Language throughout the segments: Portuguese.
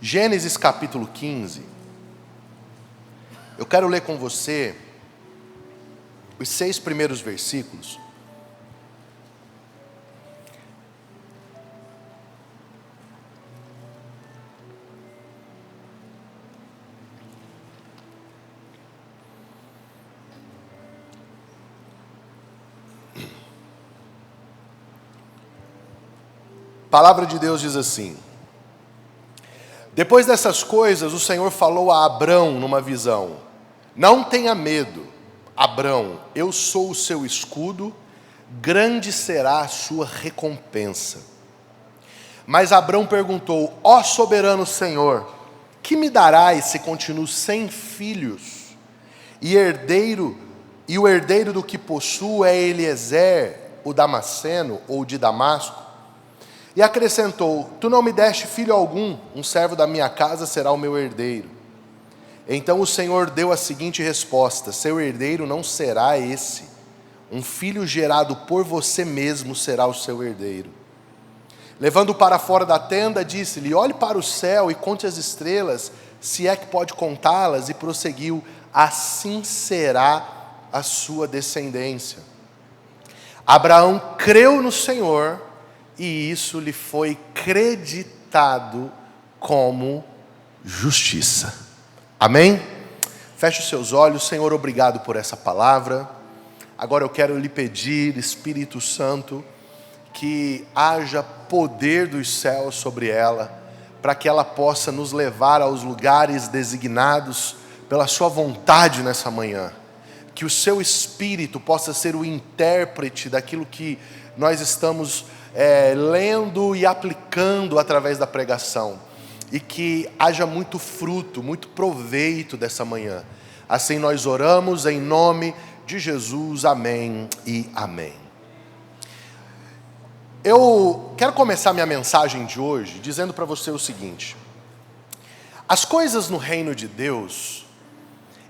Gênesis capítulo 15. Eu quero ler com você os 6 primeiros versículos. A palavra de Deus diz assim: depois dessas coisas, o Senhor falou a Abrão numa visão: não tenha medo, Abrão, eu sou o seu escudo, grande será a sua recompensa. Mas Abrão perguntou: ó soberano Senhor, que me darás se continuo sem filhos? E o herdeiro do que possuo é Eliezer, o Damasceno, ou de Damasco? E acrescentou: tu não me deste filho algum, um servo da minha casa será o meu herdeiro. Então o Senhor deu a seguinte resposta: seu herdeiro não será esse, um filho gerado por você mesmo será o seu herdeiro. Levando-o para fora da tenda, disse-lhe: olhe para o céu e conte as estrelas, se é que pode contá-las, e prosseguiu: assim será a sua descendência. Abraão creu no Senhor, e isso lhe foi creditado como justiça. Amém? Feche os seus olhos. Senhor, obrigado por essa palavra. Agora eu quero lhe pedir, Espírito Santo, que haja poder dos céus sobre ela, para que ela possa nos levar aos lugares designados pela sua vontade nessa manhã. Que o seu Espírito possa ser o intérprete daquilo que nós estamos lendo e aplicando através da pregação, e que haja muito fruto, muito proveito dessa manhã. Assim nós oramos em nome de Jesus, amém e amém. Eu quero começar minha mensagem de hoje dizendo para você o seguinte: as coisas no reino de Deus,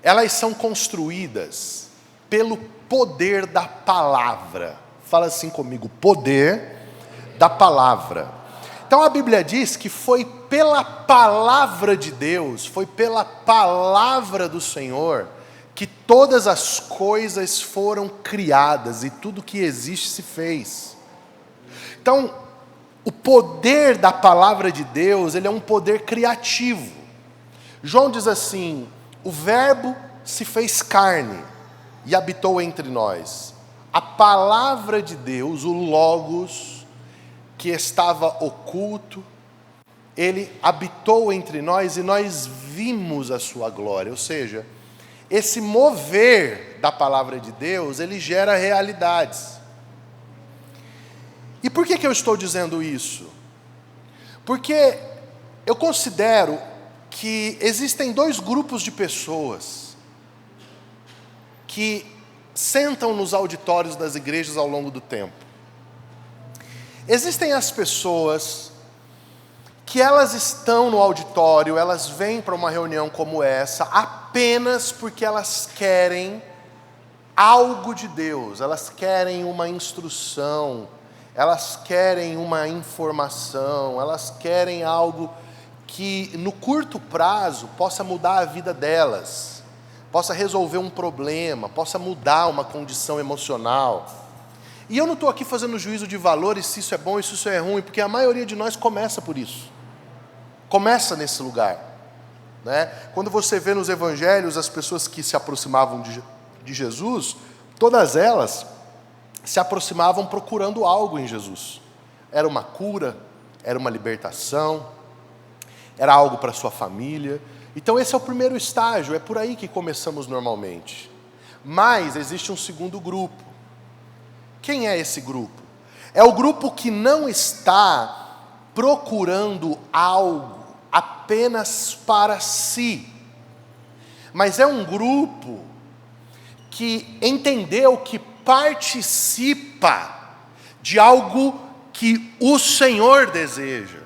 elas são construídas pelo poder da palavra. Fala assim comigo: poder da palavra. Então a Bíblia diz que foi pela palavra de Deus, foi pela palavra do Senhor, que todas as coisas foram criadas e tudo que existe se fez. Então, o poder da palavra de Deus, ele é um poder criativo. João diz assim: o verbo se fez carne e habitou entre nós. A palavra de Deus, o Logos, que estava oculto, ele habitou entre nós e nós vimos a sua glória. Ou seja, esse mover da palavra de Deus, ele gera realidades. E por que eu estou dizendo isso? Porque eu considero que existem 2 grupos de pessoas que sentam nos auditórios das igrejas ao longo do tempo. Existem as pessoas que elas estão no auditório, elas vêm para uma reunião como essa apenas porque elas querem algo de Deus, elas querem uma instrução, elas querem uma informação, elas querem algo que no curto prazo possa mudar a vida delas, possa resolver um problema, possa mudar uma condição emocional. E eu não estou aqui fazendo juízo de valores, se isso é bom e se isso é ruim, porque a maioria de nós começa por isso. Começa nesse lugar, né? Quando você vê nos evangelhos as pessoas que se aproximavam de Jesus, todas elas se aproximavam procurando algo em Jesus. Era uma cura, era uma libertação, era algo para a sua família. Então esse é o primeiro estágio, é por aí que começamos normalmente. Mas existe um segundo grupo. Quem é esse grupo? É o grupo que não está procurando algo apenas para si, mas é um grupo que entendeu que participa de algo que o Senhor deseja.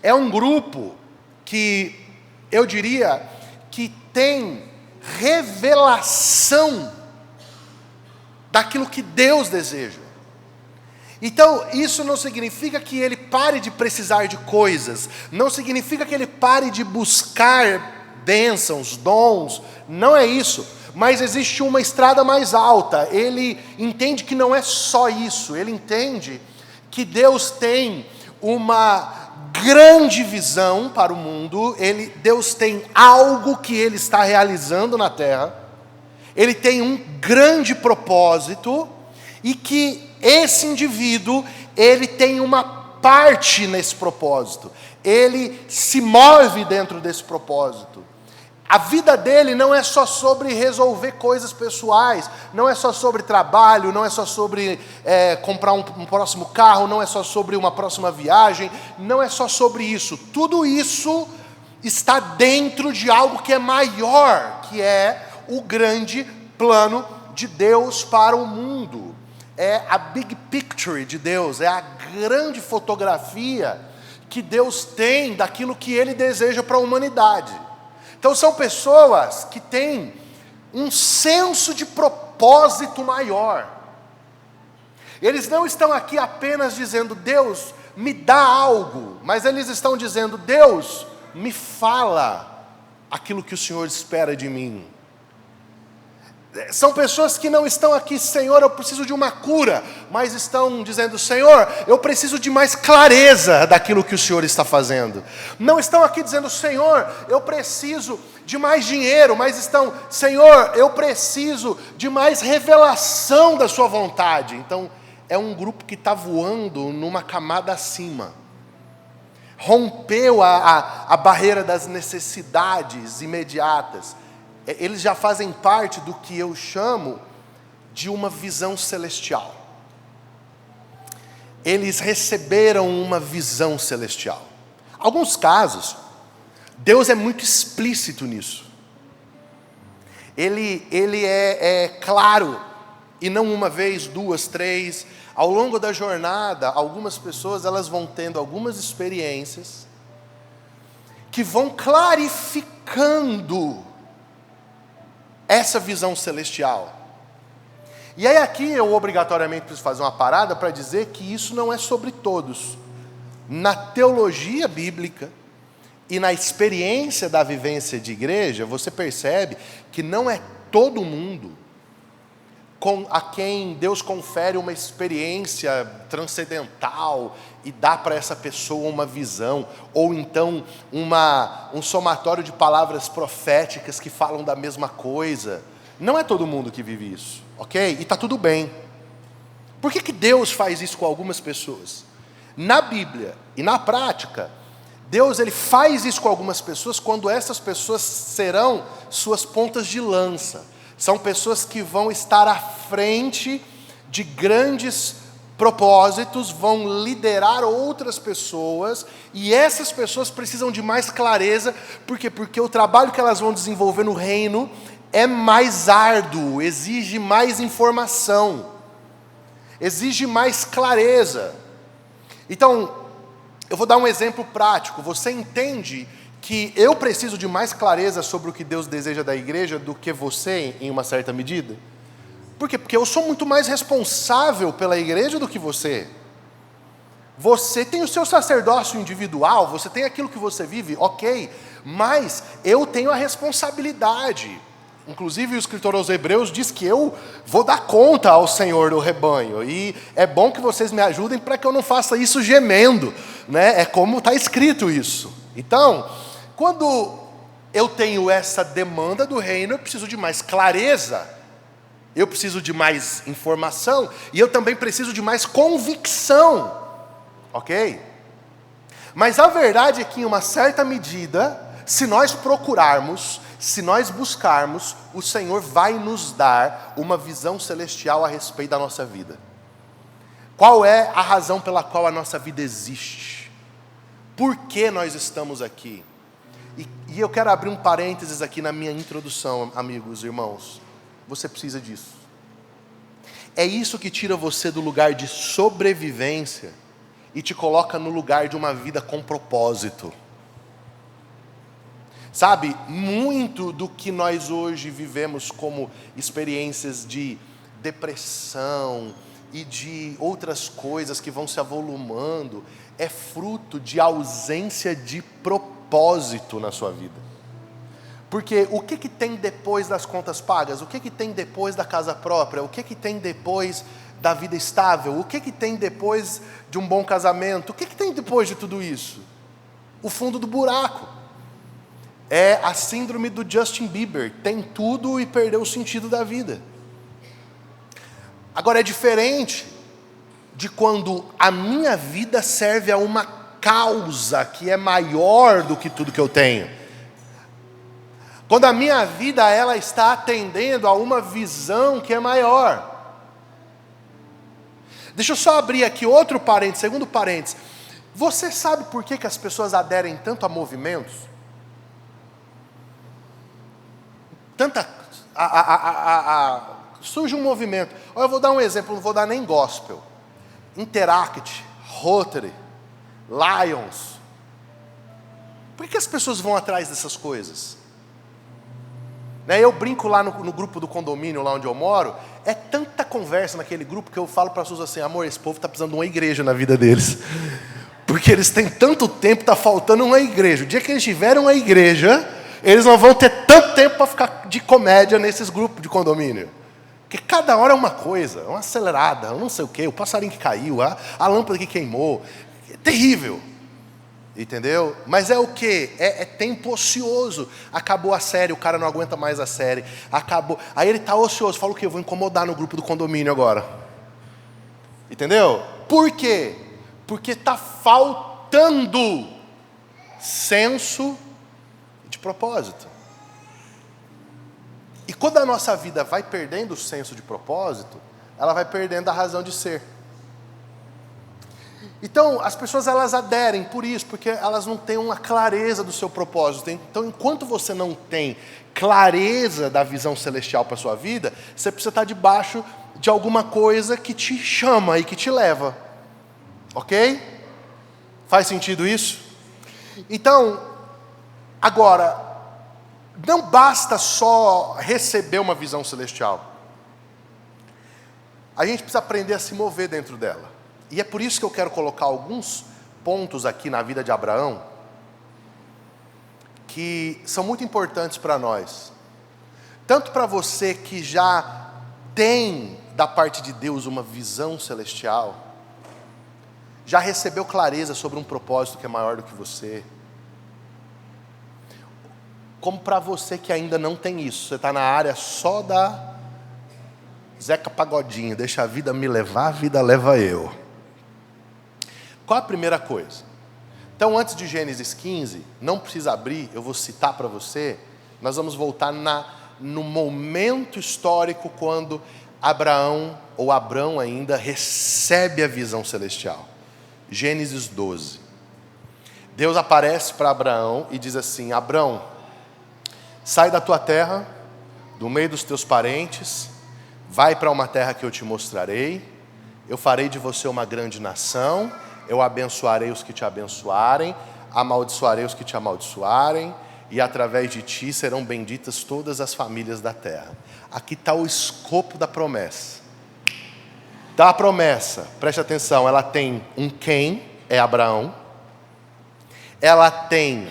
É um grupo que, eu diria, que tem revelação daquilo que Deus deseja. Então, isso não significa que ele pare de precisar de coisas, não significa que ele pare de buscar bênçãos, dons, não é isso. Mas existe uma estrada mais alta. Ele entende que não é só isso, ele entende que Deus tem uma grande visão para o mundo, Deus tem algo que Ele está realizando na terra, Ele tem um grande propósito, e que esse indivíduo, ele tem uma parte nesse propósito, ele se move dentro desse propósito. A vida dele não é só sobre resolver coisas pessoais, não é só sobre trabalho, não é só sobre comprar um próximo carro, não é só sobre uma próxima viagem, não é só sobre isso. Tudo isso está dentro de algo que é maior, que é o grande plano de Deus para o mundo. É a big picture de Deus, é a grande fotografia que Deus tem daquilo que Ele deseja para a humanidade. Então são pessoas que têm um senso de propósito maior. Eles não estão aqui apenas dizendo, Deus, me dá algo, mas eles estão dizendo, Deus, me fala aquilo que o Senhor espera de mim. São pessoas que não estão aqui, Senhor, eu preciso de uma cura, mas estão dizendo, Senhor, eu preciso de mais clareza daquilo que o Senhor está fazendo. Não estão aqui dizendo, Senhor, eu preciso de mais dinheiro, mas estão, Senhor, eu preciso de mais revelação da sua vontade. Então, é um grupo que está voando numa camada acima. Rompeu a barreira das necessidades imediatas. Eles já fazem parte do que eu chamo de uma visão celestial. Eles receberam uma visão celestial. Alguns casos, Deus é muito explícito nisso. Ele é claro, e não uma vez, duas, três. Ao longo da jornada, algumas pessoas elas vão tendo algumas experiências que vão clarificando essa visão celestial. E aí aqui eu obrigatoriamente preciso fazer uma parada para dizer que isso não é sobre todos. Na teologia bíblica e na experiência da vivência de igreja, você percebe que não é todo mundo a quem Deus confere uma experiência transcendental e dá para essa pessoa uma visão, ou então um somatório de palavras proféticas que falam da mesma coisa. Não é todo mundo que vive isso, ok? E está tudo bem. Por que Deus faz isso com algumas pessoas? Na Bíblia e na prática, Deus ele faz isso com algumas pessoas quando essas pessoas serão suas pontas de lança. São pessoas que vão estar à frente de grandes propósitos, vão liderar outras pessoas, e essas pessoas precisam de mais clareza. Por quê? Porque o trabalho que elas vão desenvolver no reino é mais árduo, exige mais informação, exige mais clareza. Então, eu vou dar um exemplo prático. Você entende que eu preciso de mais clareza sobre o que Deus deseja da igreja do que você, em uma certa medida? Por quê? Porque eu sou muito mais responsável pela igreja do que você. Você tem o seu sacerdócio individual, você tem aquilo que você vive, ok, mas eu tenho a responsabilidade. Inclusive o escritor aos Hebreus diz que eu vou dar conta ao Senhor do rebanho, e é bom que vocês me ajudem para que eu não faça isso gemendo, né? É como está escrito isso. Então, quando eu tenho essa demanda do reino, eu preciso de mais clareza, eu preciso de mais informação, e eu também preciso de mais convicção, ok? Mas a verdade é que, em uma certa medida, se nós procurarmos, se nós buscarmos, o Senhor vai nos dar uma visão celestial a respeito da nossa vida. Qual é a razão pela qual a nossa vida existe? Por que nós estamos aqui? E eu quero abrir um parênteses aqui na minha introdução, amigos, irmãos. Você precisa disso. É isso que tira você do lugar de sobrevivência e te coloca no lugar de uma vida com propósito. Sabe, muito do que nós hoje vivemos como experiências de depressão, e de outras coisas que vão se avolumando, é fruto de ausência de propósito na sua vida. Porque o que tem depois das contas pagas? O que tem depois da casa própria? O que tem depois da vida estável? O que tem depois de um bom casamento? O que tem depois de tudo isso? O fundo do buraco. É a síndrome do Justin Bieber. Tem tudo e perdeu o sentido da vida. Agora é diferente de quando a minha vida serve a uma causa que é maior do que tudo que eu tenho. Quando a minha vida ela está atendendo a uma visão que é maior. Deixa eu só abrir aqui outro parênteses, segundo parênteses. Você sabe por que as pessoas aderem tanto a movimentos? Surge um movimento. Eu vou dar um exemplo, não vou dar nem gospel. Interact, Rotary, Lions. Por que as pessoas vão atrás dessas coisas? Eu brinco lá no grupo do condomínio, lá onde eu moro, é tanta conversa naquele grupo que eu falo para as pessoas assim, amor, esse povo está precisando de uma igreja na vida deles. Porque eles têm tanto tempo, está faltando uma igreja. O dia que eles tiverem uma igreja, eles não vão ter tanto tempo para ficar de comédia nesses grupos de condomínio. Porque cada hora é uma coisa, uma acelerada, não sei o quê, o passarinho que caiu, a lâmpada que queimou. É terrível. Entendeu? Mas é o quê? É tempo ocioso. Acabou a série, o cara não aguenta mais a série. Acabou. Aí ele está ocioso. Fala o quê? Eu vou incomodar no grupo do condomínio agora. Entendeu? Por quê? Porque está faltando senso de propósito. E quando a nossa vida vai perdendo o senso de propósito, ela vai perdendo a razão de ser. Então, as pessoas elas aderem por isso, porque elas não têm uma clareza do seu propósito. Então, enquanto você não tem clareza da visão celestial para a sua vida, você precisa estar debaixo de alguma coisa que te chama e que te leva. Ok? Faz sentido isso? Então, agora, não basta só receber uma visão celestial. A gente precisa aprender a se mover dentro dela. E é por isso que eu quero colocar alguns pontos aqui na vida de Abraão que são muito importantes para nós. Tanto para você que já tem da parte de Deus uma visão celestial, já recebeu clareza sobre um propósito que é maior do que você, como para você que ainda não tem isso, você está na área só da Zeca Pagodinho, deixa a vida me levar, a vida leva eu. Qual a primeira coisa? Então, antes de Gênesis 15, não precisa abrir, eu vou citar para você, nós vamos voltar no momento histórico quando Abraão, ou Abrão ainda, recebe a visão celestial. Gênesis 12. Deus aparece para Abraão e diz assim, Abrão, sai da tua terra, do meio dos teus parentes, vai para uma terra que eu te mostrarei, eu farei de você uma grande nação, eu abençoarei os que te abençoarem, amaldiçoarei os que te amaldiçoarem, e através de ti serão benditas todas as famílias da terra. Aqui está o escopo da promessa. Da promessa, preste atenção, ela tem um quem, é Abraão, ela tem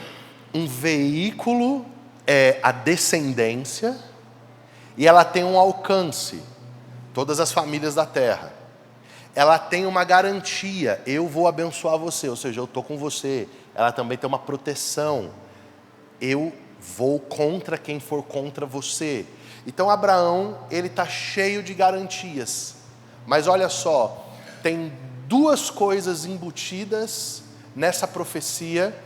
um veículo, é a descendência, e ela tem um alcance, todas as famílias da terra. Ela tem uma garantia, eu vou abençoar você, ou seja, eu estou com você. Ela também tem uma proteção, eu vou contra quem for contra você. Então Abraão, ele está cheio de garantias. Mas olha só, tem duas coisas embutidas nessa profecia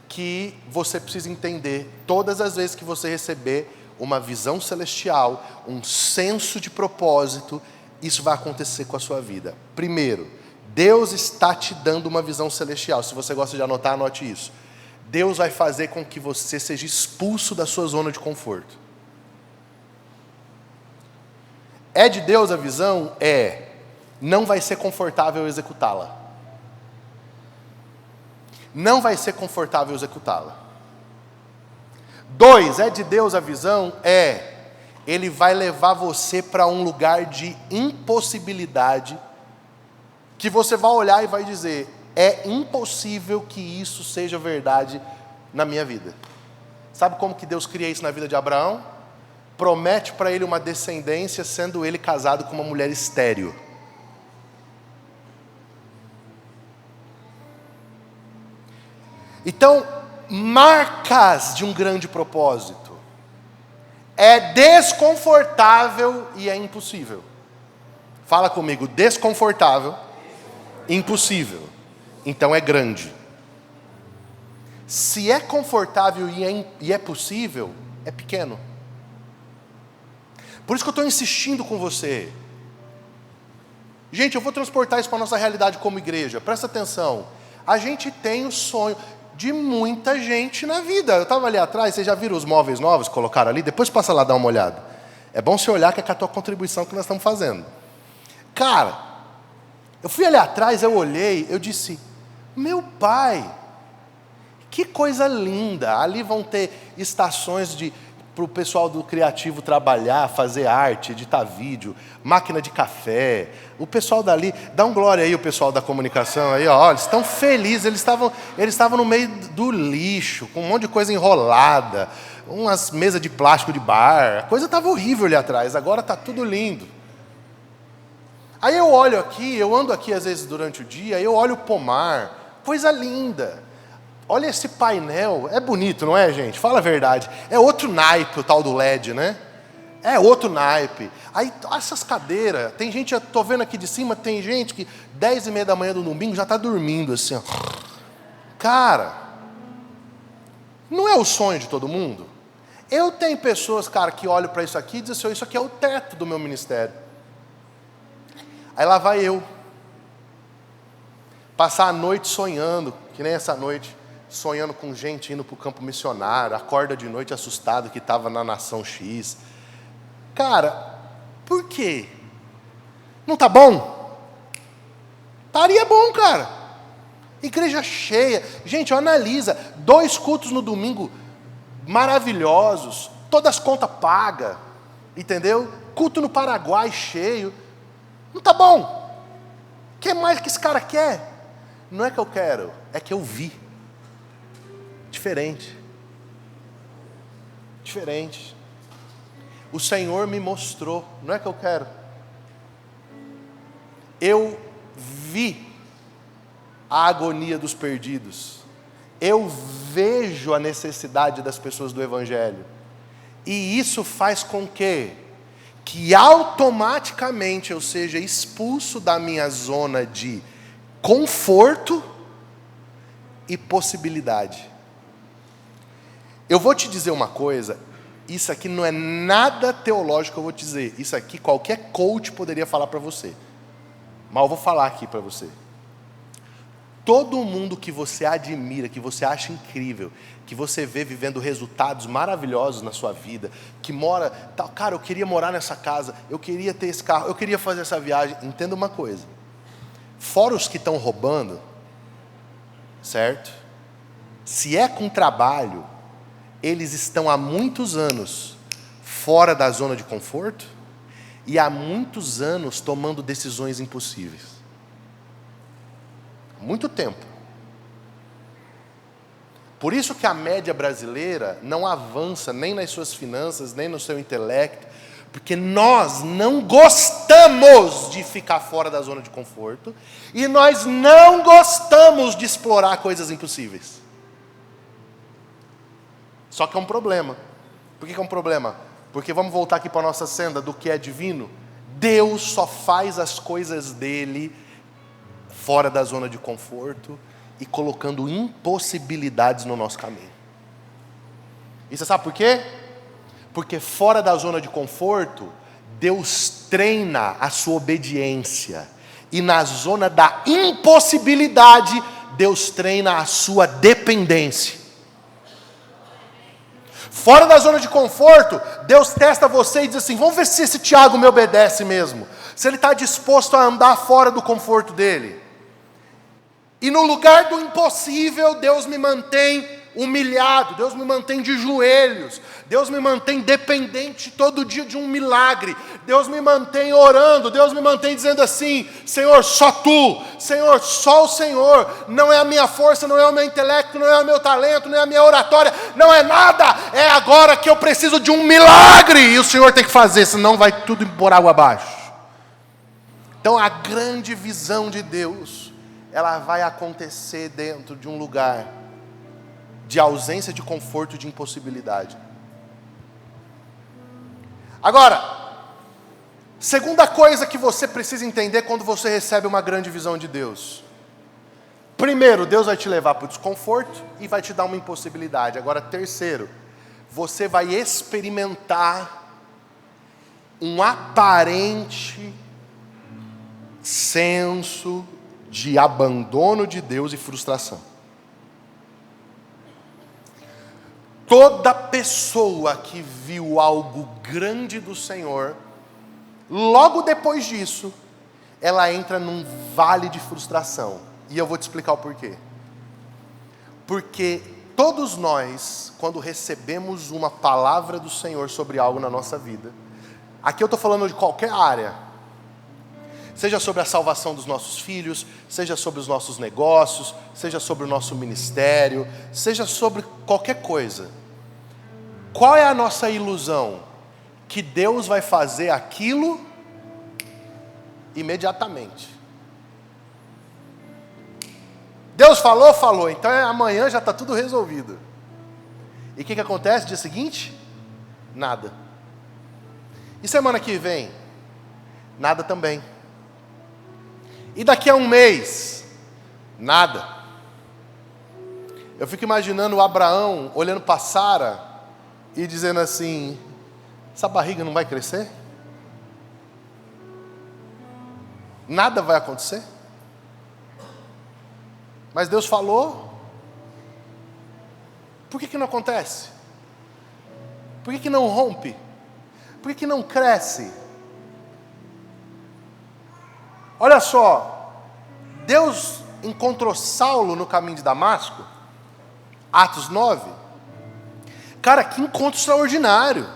que você precisa entender todas as vezes que você receber uma visão celestial, um senso de propósito. Isso vai acontecer com a sua vida. Primeiro, Deus está te dando uma visão celestial. Se você gosta de anotar, anote isso. Deus vai fazer com que você seja expulso da sua zona de conforto. É de Deus a visão? É. Não vai ser confortável executá-la. Não vai ser confortável executá-la. 2, é de Deus a visão? É. ele vai levar você para um lugar de impossibilidade, que você vai olhar e vai dizer, é impossível que isso seja verdade na minha vida. Sabe como que Deus cria isso na vida de Abraão? Promete para ele uma descendência, sendo ele casado com uma mulher estéril. Então, marcas de um grande propósito. É desconfortável e é impossível. Fala comigo, desconfortável, impossível. Então é grande. Se é confortável e é possível, é pequeno. Por isso que eu estou insistindo com você. Gente, eu vou transportar isso para a nossa realidade como igreja. Presta atenção. A gente tem o sonho de muita gente na vida. Eu estava ali atrás, vocês já viram os móveis novos que colocaram ali? Depois passa lá dar uma olhada. É bom você olhar que é com a tua contribuição que nós estamos fazendo. Cara, eu fui ali atrás, eu olhei, eu disse, meu pai, que coisa linda. Ali vão ter estações para o pessoal do criativo trabalhar, fazer arte, editar vídeo, máquina de café. O pessoal dali, dá um glória aí, o pessoal da comunicação aí, ó, eles estão felizes, eles estavam no meio do lixo, com um monte de coisa enrolada, umas mesas de plástico de bar, a coisa estava horrível ali atrás, agora está tudo lindo. Aí eu olho aqui, eu ando aqui às vezes durante o dia, eu olho o pomar, coisa linda. Olha esse painel, é bonito, não é, gente? Fala a verdade. É outro naipe o tal do LED, né? É outro naipe. Aí, essas cadeiras, tem gente, eu estou vendo aqui de cima, tem gente que 10h30 da manhã do domingo já está dormindo assim, ó. Cara, não é o sonho de todo mundo? Eu tenho pessoas, cara, que olham para isso aqui e dizem assim, isso aqui é o teto do meu ministério. Aí lá vai eu. Passar a noite sonhando, que nem essa noite, sonhando com gente indo para o campo missionário, acorda de noite assustado que estava na nação X. Cara, por quê? Não tá bom? Estaria bom, cara. Igreja cheia. Gente, analisa. 2 cultos no domingo maravilhosos. Todas as contas pagas. Entendeu? Culto no Paraguai cheio. Não tá bom? O que mais que esse cara quer? Não é que eu quero, é que eu vi. Diferente. Diferente. O Senhor me mostrou, não é que eu quero. Eu vi a agonia dos perdidos. Eu vejo a necessidade das pessoas do Evangelho. E isso faz com que automaticamente eu seja expulso da minha zona de conforto e possibilidade. Eu vou te dizer uma coisa, isso aqui não é nada teológico, eu vou te dizer, isso aqui qualquer coach poderia falar para você, mas eu vou falar aqui para você. Todo mundo que você admira, que você acha incrível, que você vê vivendo resultados maravilhosos na sua vida, que mora, cara, eu queria morar nessa casa, eu queria ter esse carro, eu queria fazer essa viagem. Entenda uma coisa, fora os que estão roubando, certo? Se é com trabalho, eles estão há muitos anos fora da zona de conforto e há muitos anos tomando decisões impossíveis. Muito tempo. Por isso que a média brasileira não avança nem nas suas finanças, nem no seu intelecto, porque nós não gostamos de ficar fora da zona de conforto e nós não gostamos de explorar coisas impossíveis. Só que é um problema. Por que é um problema? Porque vamos voltar aqui para a nossa senda do que é divino. Deus só faz as coisas dele fora da zona de conforto e colocando impossibilidades no nosso caminho. E você sabe por quê? Porque fora da zona de conforto, Deus treina a sua obediência. E na zona da impossibilidade, Deus treina a sua dependência. Fora da zona de conforto, Deus testa você e diz assim, vamos ver se esse Tiago me obedece mesmo. Se ele está disposto a andar fora do conforto dele. E no lugar do impossível, Deus me mantém humilhado, Deus me mantém de joelhos, Deus me mantém dependente todo dia de um milagre, Deus me mantém orando, Deus me mantém dizendo assim: Senhor, só Tu, Senhor, só o Senhor, não é a minha força, não é o meu intelecto, não é o meu talento, não é a minha oratória, não é nada, é agora que eu preciso de um milagre, e o Senhor tem que fazer, senão vai tudo por água abaixo. Então a grande visão de Deus, ela vai acontecer dentro de um lugar de ausência de conforto e de impossibilidade. Agora, segunda coisa que você precisa entender quando você recebe uma grande visão de Deus. Primeiro, Deus vai te levar para o desconforto e vai te dar uma impossibilidade. Agora, terceiro, você vai experimentar um aparente senso de abandono de Deus e frustração. Toda pessoa que viu algo grande do Senhor, logo depois disso, ela entra num vale de frustração. E eu vou te explicar o porquê. Porque todos nós, quando recebemos uma palavra do Senhor sobre algo na nossa vida, aqui eu estou falando de qualquer área, seja sobre a salvação dos nossos filhos, seja sobre os nossos negócios, seja sobre o nosso ministério, seja sobre qualquer coisa. Qual é a nossa ilusão? Que Deus vai fazer aquilo imediatamente. Deus falou, então amanhã já está tudo resolvido. E o que acontece no dia seguinte? Nada. E semana que vem? Nada também. E daqui a um mês? Nada. Eu fico imaginando o Abraão olhando para Sara e dizendo assim: essa barriga não vai crescer? Nada vai acontecer? Mas Deus falou. Por que não acontece? Por que não rompe? Por que não cresce? Olha só, Deus encontrou Saulo no caminho de Damasco, Atos 9. Cara, que encontro extraordinário.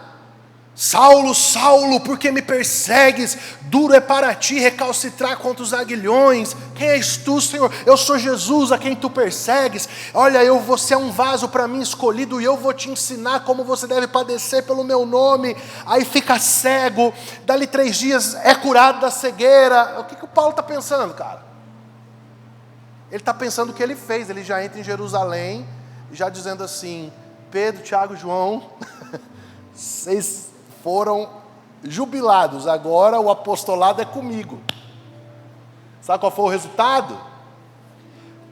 Saulo, Saulo, por que me persegues? Duro é para ti recalcitrar contra os aguilhões. Quem és tu, Senhor? Eu sou Jesus a quem tu persegues. Olha, você é um vaso para mim escolhido e eu vou te ensinar como você deve padecer pelo meu nome. Aí fica cego, dali 3 dias é curado da cegueira. O que o Paulo está pensando, cara? Ele está pensando o que ele fez. Ele já entra em Jerusalém, já dizendo assim: Pedro, Tiago, João, vocês foram jubilados, agora o apostolado é comigo. Sabe qual foi o resultado?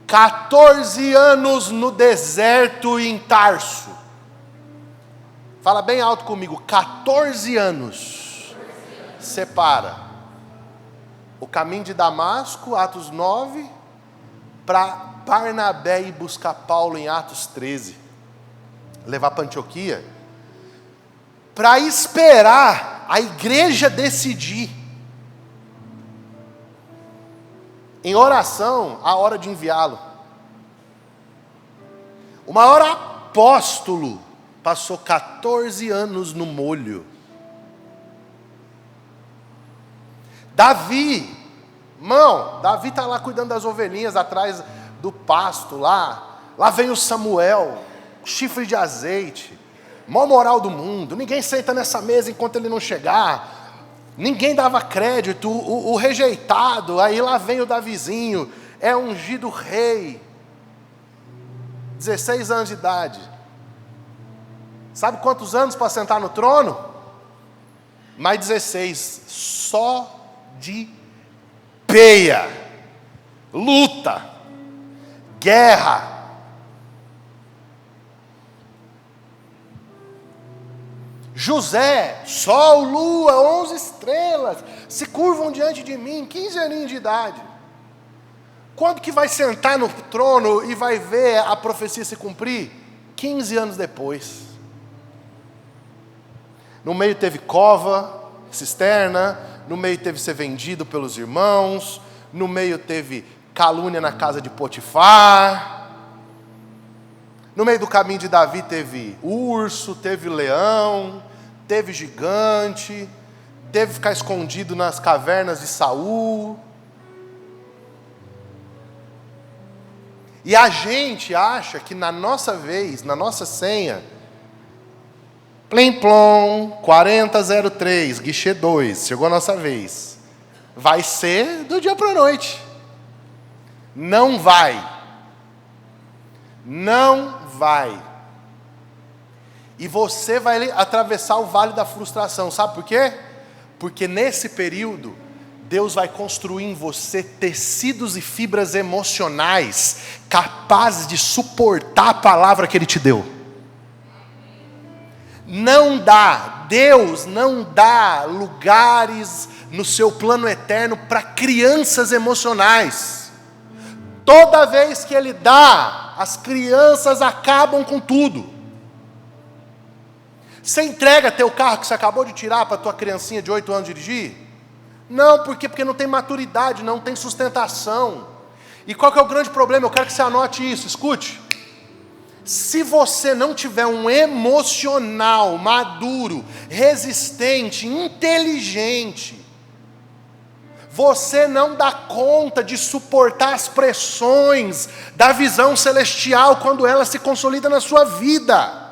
14 anos no deserto em Tarso. Fala bem alto comigo: 14 anos. Separa o caminho de Damasco, Atos 9, para Barnabé ir buscar Paulo em Atos 13, levar para Antioquia, para esperar a igreja decidir, em oração, a hora de enviá-lo. O maior apóstolo passou 14 anos no molho. Davi está lá cuidando das ovelhinhas atrás do pasto, lá vem o Samuel, chifre de azeite, maior moral do mundo, ninguém senta nessa mesa enquanto ele não chegar, ninguém dava crédito, o rejeitado, aí lá vem o Davizinho, é ungido rei, 16 anos de idade. Sabe quantos anos para sentar no trono? Mais 16, só de peia, luta, guerra. José, sol, lua, 11 estrelas, se curvam diante de mim, 15 aninhos de idade. Quando que vai sentar no trono e vai ver a profecia se cumprir? 15 anos depois. No meio teve cova, cisterna, no meio teve ser vendido pelos irmãos, no meio teve calúnia na casa de Potifar. No meio do caminho de Davi teve urso, teve leão, teve gigante, teve que ficar escondido nas cavernas de Saul. E a gente acha que na nossa vez, na nossa senha, plim plom, 4003, guichê 2, chegou a nossa vez. Vai ser do dia para a noite. Não vai. Não vai. E você vai atravessar o vale da frustração. Sabe por quê? Porque nesse período, Deus vai construir em você tecidos e fibras emocionais capazes de suportar a palavra que Ele te deu. Não dá, Deus não dá lugares no seu plano eterno para crianças emocionais. Toda vez que Ele dá, as crianças acabam com tudo. Você entrega teu carro que você acabou de tirar para tua criancinha de 8 anos dirigir? Não, porque não tem maturidade, não tem sustentação. E qual que é o grande problema? Eu quero que você anote isso, escute. Se você não tiver um emocional maduro, resistente, inteligente, você não dá conta de suportar as pressões da visão celestial quando ela se consolida na sua vida.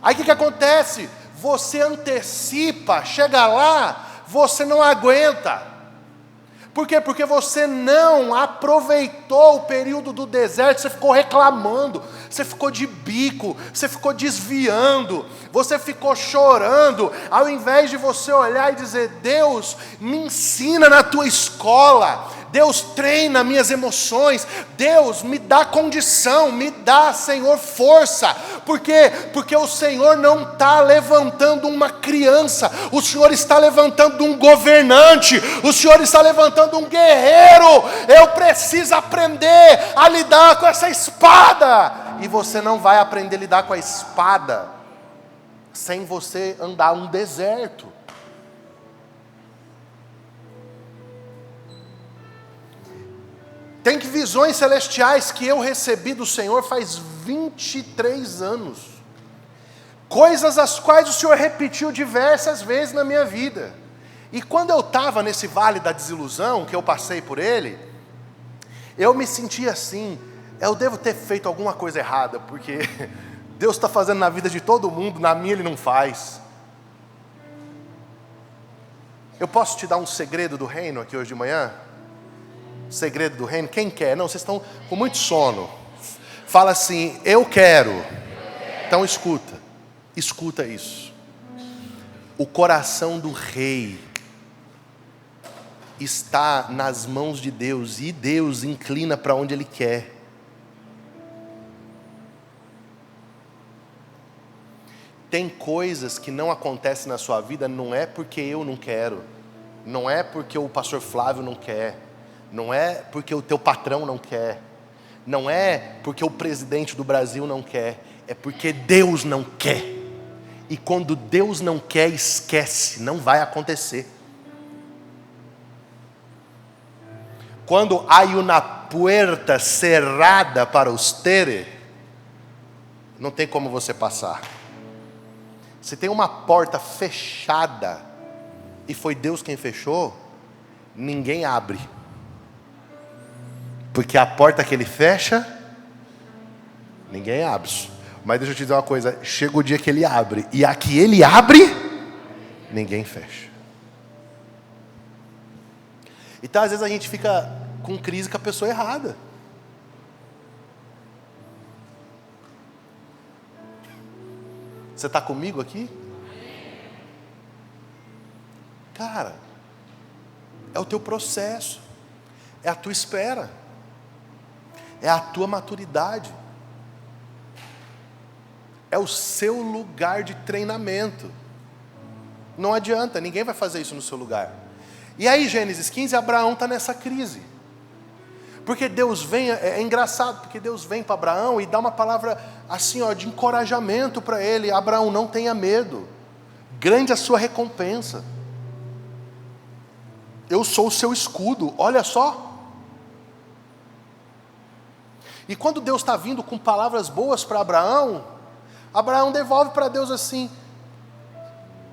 Aí o que acontece? Você antecipa, chega lá, você não aguenta. Por quê? Porque você não aproveitou o período do deserto, você ficou reclamando, você ficou de bico, você ficou desviando, você ficou chorando, ao invés de você olhar e dizer: Deus, me ensina na tua escola, Deus, treina minhas emoções, Deus, me dá condição, me dá, Senhor, força. Por quê? Porque o Senhor não está levantando uma criança, o Senhor está levantando um governante, o Senhor está levantando um guerreiro. Eu preciso aprender a lidar com essa espada. E você não vai aprender a lidar com a espada sem você andar um deserto. Tem visões celestiais que eu recebi do Senhor faz 23 anos. Coisas as quais o Senhor repetiu diversas vezes na minha vida. E quando eu estava nesse vale da desilusão, que eu passei por ele, eu me sentia assim: eu devo ter feito alguma coisa errada, porque Deus está fazendo na vida de todo mundo, na minha Ele não faz. Eu posso te dar um segredo do reino aqui hoje de manhã? Segredo do reino? Quem quer? Não, vocês estão com muito sono. Fala assim: eu quero. Então escuta isso. O coração do rei está nas mãos de Deus, e Deus inclina para onde Ele quer. Tem coisas que não acontecem na sua vida, não é porque eu não quero, não é porque o pastor Flávio não quer, não é porque o teu patrão não quer, não é porque o presidente do Brasil não quer, é porque Deus não quer. E quando Deus não quer, esquece, não vai acontecer. Quando há uma puerta cerrada para ustedes, não tem como você passar. Se tem uma porta fechada e foi Deus quem fechou, ninguém abre. Porque a porta que Ele fecha, ninguém abre. Mas deixa eu te dizer uma coisa: chega o dia que Ele abre, e a que Ele abre, ninguém fecha. Então às vezes a gente fica com crise com a pessoa errada. Você está comigo aqui? Cara, é o teu processo, é a tua espera, é a tua maturidade, é o seu lugar de treinamento. Não adianta, ninguém vai fazer isso no seu lugar. E aí, Gênesis 15, Abraão está nessa crise. Porque Deus vem, é engraçado, porque Deus vem para Abraão e dá uma palavra assim, ó, de encorajamento para ele: Abraão, não tenha medo, grande a sua recompensa. Eu sou o seu escudo, olha só. E quando Deus está vindo com palavras boas para Abraão, Abraão devolve para Deus assim: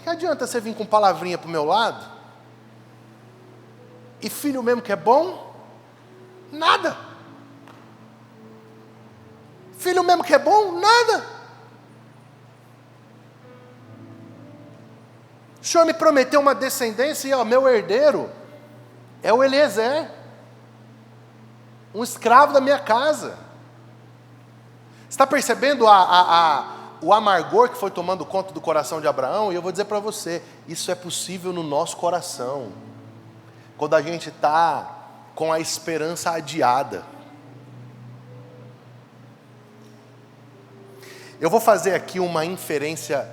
que adianta você vir com palavrinha para o meu lado? E filho mesmo que é bom? Nada. Filho mesmo que é bom? Nada. O Senhor me prometeu uma descendência e meu herdeiro é o Eliezer, um escravo da minha casa. Está percebendo o amargor que foi tomando conta do coração de Abraão? E eu vou dizer para você, isso é possível no nosso coração, quando a gente está com a esperança adiada. Eu vou fazer aqui uma inferência,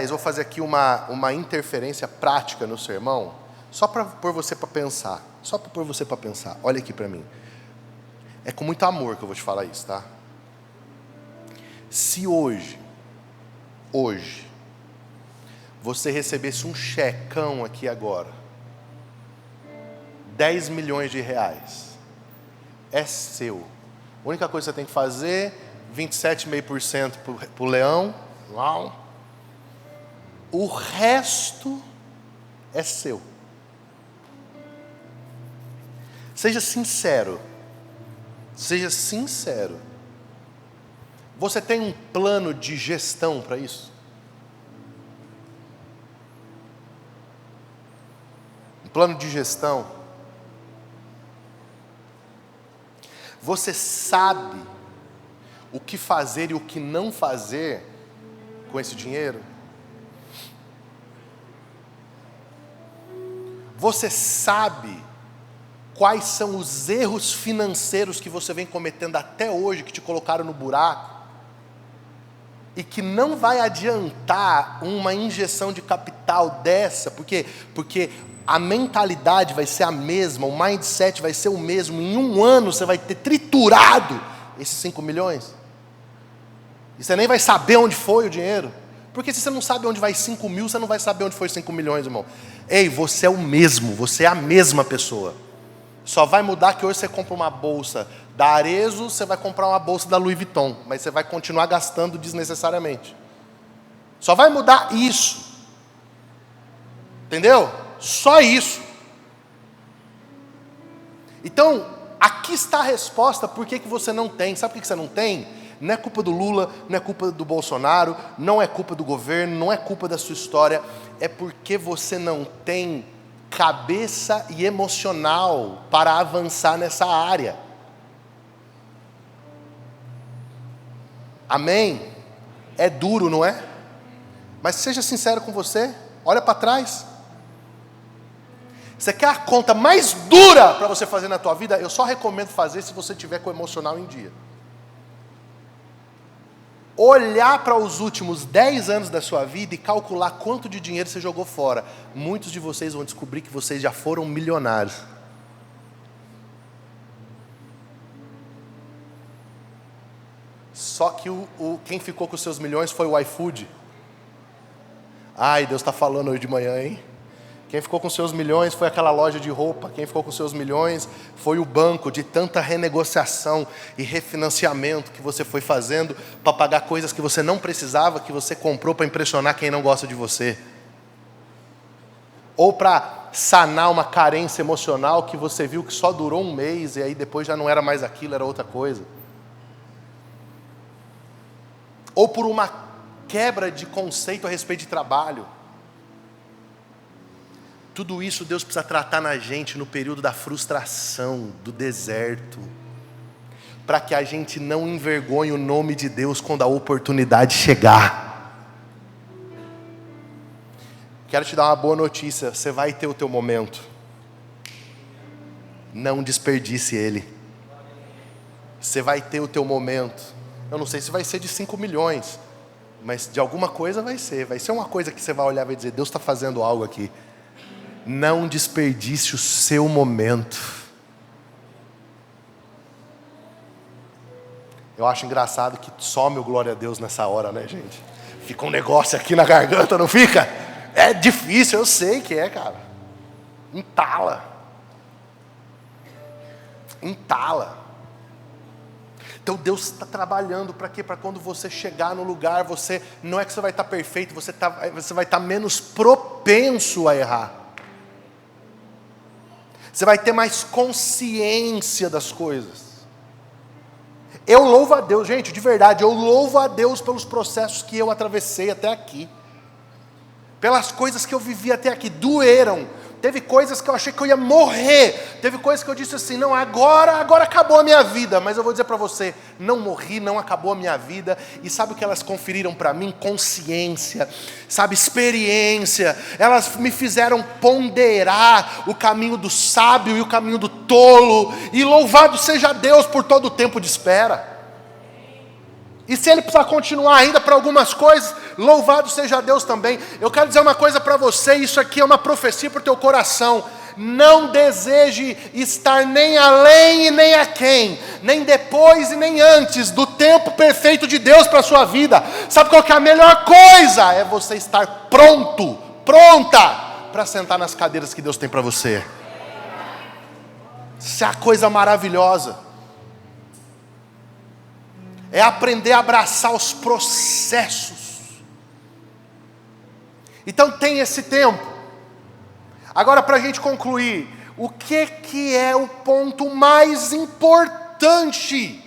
vou fazer aqui uma interferência prática no sermão, só para pôr você para pensar, olha aqui para mim. É com muito amor que eu vou te falar isso, tá? Se hoje, você recebesse um checão aqui agora, 10 milhões de reais, é seu. A única coisa que você tem que fazer, 27,5% para o leão, o resto é seu. Seja sincero. Você tem um plano de gestão para isso? Um plano de gestão? Você sabe o que fazer e o que não fazer com esse dinheiro? Você sabe quais são os erros financeiros que você vem cometendo até hoje, que te colocaram no buraco? E que não vai adiantar uma injeção de capital dessa, porque a mentalidade vai ser a mesma, o mindset vai ser o mesmo. Em um ano você vai ter triturado esses 5 milhões. E você nem vai saber onde foi o dinheiro. Porque se você não sabe onde vai 5 mil, você não vai saber onde foi 5 milhões, irmão. Ei, você é o mesmo, você é a mesma pessoa. Só vai mudar que hoje você compra uma bolsa da Arezzo, você vai comprar uma bolsa da Louis Vuitton, mas você vai continuar gastando desnecessariamente. Só vai mudar isso. Entendeu? Só isso. Então, aqui está a resposta por que você não tem. Sabe por que você não tem? Não é culpa do Lula, não é culpa do Bolsonaro, não é culpa do governo, não é culpa da sua história. É porque você não tem cabeça e emocional para avançar nessa área. Amém? É duro, não é? Mas seja sincero com você. Olha para trás. Você quer a conta mais dura para você fazer na tua vida? Eu só recomendo fazer se você tiver com o emocional em dia. Olhar para os últimos 10 anos da sua vida e calcular quanto de dinheiro você jogou fora. Muitos de vocês vão descobrir que vocês já foram milionários. Só que quem ficou com os seus milhões foi o iFood. Ai, Deus está falando hoje de manhã, hein? Quem ficou com seus milhões foi aquela loja de roupa. Quem ficou com seus milhões foi o banco, de tanta renegociação e refinanciamento que você foi fazendo para pagar coisas que você não precisava, que você comprou para impressionar quem não gosta de você. Ou para sanar uma carência emocional que você viu que só durou um mês e aí depois já não era mais aquilo, era outra coisa. Ou por uma quebra de conceito a respeito de trabalho. Tudo isso Deus precisa tratar na gente no período da frustração, do deserto, para que a gente não envergonhe o nome de Deus quando a oportunidade chegar. Quero te dar uma boa notícia, você vai ter o teu momento. Não desperdice ele. Você vai ter o teu momento. Eu não sei se vai ser de 5 milhões, mas de alguma coisa vai ser. Vai ser uma coisa que você vai olhar e vai dizer, Deus está fazendo algo aqui. Não desperdice o seu momento. Eu acho engraçado que some o glória a Deus nessa hora, né, gente? Fica um negócio aqui na garganta, não fica? É difícil, eu sei que é, cara. Entala. Então Deus está trabalhando para quê? Para quando você chegar no lugar, você não é que você vai estar perfeito, você vai estar menos propenso a errar. Você vai ter mais consciência das coisas. Eu louvo a Deus, gente, de verdade, eu louvo a Deus pelos processos que eu atravessei até aqui. Pelas coisas que eu vivi até aqui, doeram. Teve coisas que eu achei que eu ia morrer. Teve coisas que eu disse assim, não, agora acabou a minha vida. Mas eu vou dizer para você, não morri, não acabou a minha vida. E sabe o que elas conferiram para mim? Consciência, sabe, experiência. Elas me fizeram ponderar o caminho do sábio e o caminho do tolo. E louvado seja Deus por todo o tempo de espera. E se ele precisar continuar ainda para algumas coisas, louvado seja Deus também. Eu quero dizer uma coisa para você, isso aqui é uma profecia para o teu coração. Não deseje estar nem além e nem aquém, nem depois e nem antes do tempo perfeito de Deus para a sua vida. Sabe qual que é a melhor coisa? É você estar pronta para sentar nas cadeiras que Deus tem para você. Isso é a coisa maravilhosa. É aprender a abraçar os processos. Então tem esse tempo. Agora, para a gente concluir, o que é o ponto mais importante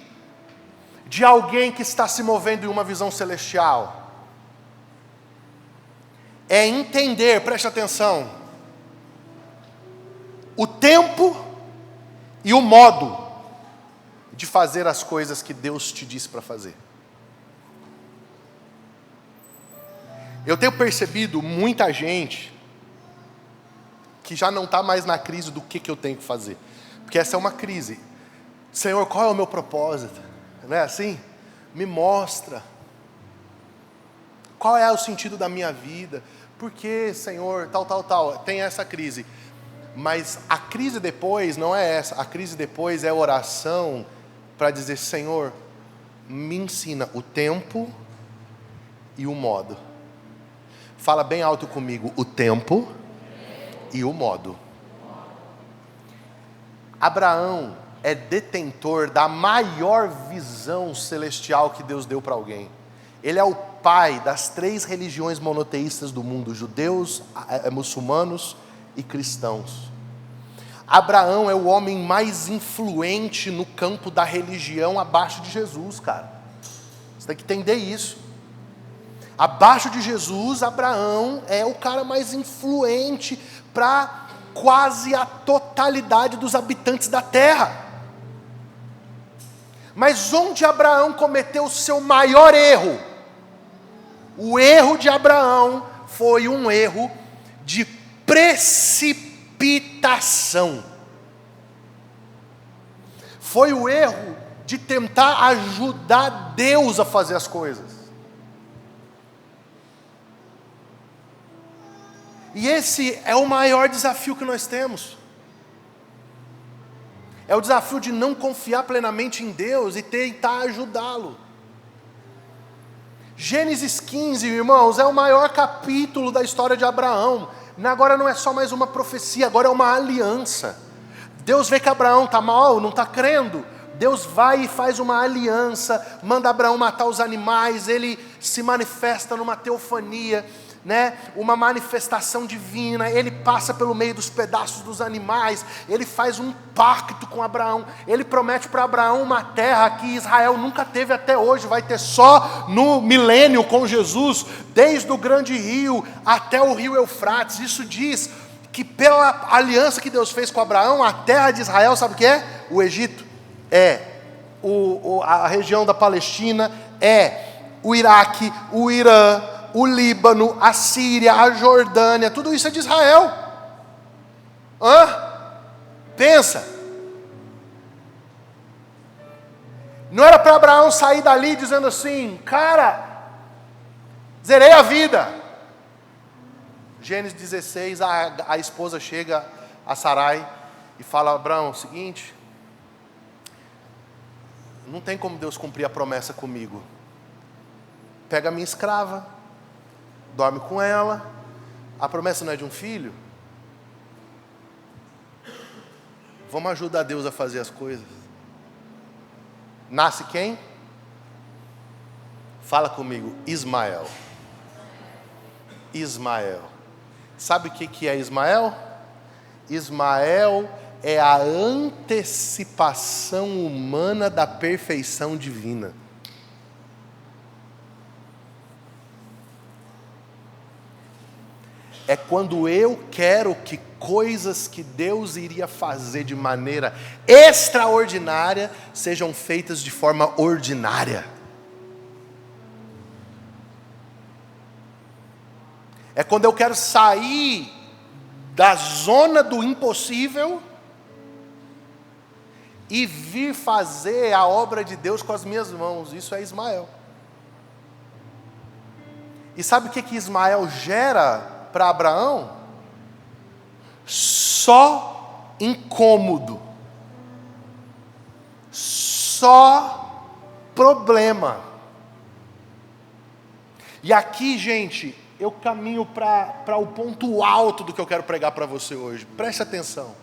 de alguém que está se movendo em uma visão celestial? É entender, preste atenção, o tempo e o modo de fazer as coisas que Deus te disse para fazer. Eu tenho percebido muita gente que já não está mais na crise do que eu tenho que fazer. Porque essa é uma crise. Senhor, qual é o meu propósito? Não é assim? Me mostra. Qual é o sentido da minha vida? Por que, Senhor, tal. Tem essa crise. Mas a crise depois não é essa. A crise depois é oração para dizer, Senhor, me ensina o tempo e o modo. Fala bem alto comigo, o tempo e o modo. Abraão é detentor da maior visão celestial que Deus deu para alguém. Ele é o pai das 3 religiões monoteístas do mundo, judeus, muçulmanos e cristãos. Abraão é o homem mais influente no campo da religião abaixo de Jesus, cara. Você tem que entender isso. Abaixo de Jesus, Abraão é o cara mais influente para quase a totalidade dos habitantes da terra. Mas onde Abraão cometeu o seu maior erro? O erro de Abraão foi um erro de precipitação. Foi o erro de tentar ajudar Deus a fazer as coisas. E esse é o maior desafio que nós temos. É o desafio de não confiar plenamente em Deus e tentar ajudá-lo. Gênesis 15, irmãos, é o maior capítulo da história de Abraão. Agora não é só mais uma profecia, agora é uma aliança. Deus vê que Abraão está mal, não está crendo. Deus vai e faz uma aliança, manda Abraão matar os animais, ele se manifesta numa teofania, né? Uma manifestação divina, ele passa pelo meio dos pedaços dos animais, ele faz um pacto com Abraão, ele promete para Abraão uma terra que Israel nunca teve até hoje, vai ter só no milênio com Jesus, desde o grande rio até o rio Eufrates. Isso diz que pela aliança que Deus fez com Abraão, a terra de Israel, sabe o que é? O Egito, é a região da Palestina, é o Iraque, o Irã, o Líbano, a Síria, a Jordânia, tudo isso é de Israel. Pensa. Não era para Abraão sair dali dizendo assim, cara, zerei a vida. Gênesis 16, a esposa chega a Sarai e fala, Abraão, seguinte, não tem como Deus cumprir a promessa comigo. Pega a minha escrava, dorme com ela, a promessa não é de um filho? Vamos ajudar Deus a fazer as coisas. nasce quem? Fala comigo, Ismael. Ismael. Sabe o que é Ismael? Ismael é a antecipação humana da perfeição divina. É quando eu quero que coisas que Deus iria fazer de maneira extraordinária sejam feitas de forma ordinária. É quando eu quero sair da zona do impossível e vir fazer a obra de Deus com as minhas mãos. Isso é Ismael. E sabe o que Ismael gera para Abraão? Só incômodo, só problema. E aqui, gente, eu caminho para o ponto alto do que eu quero pregar para você hoje. Preste atenção.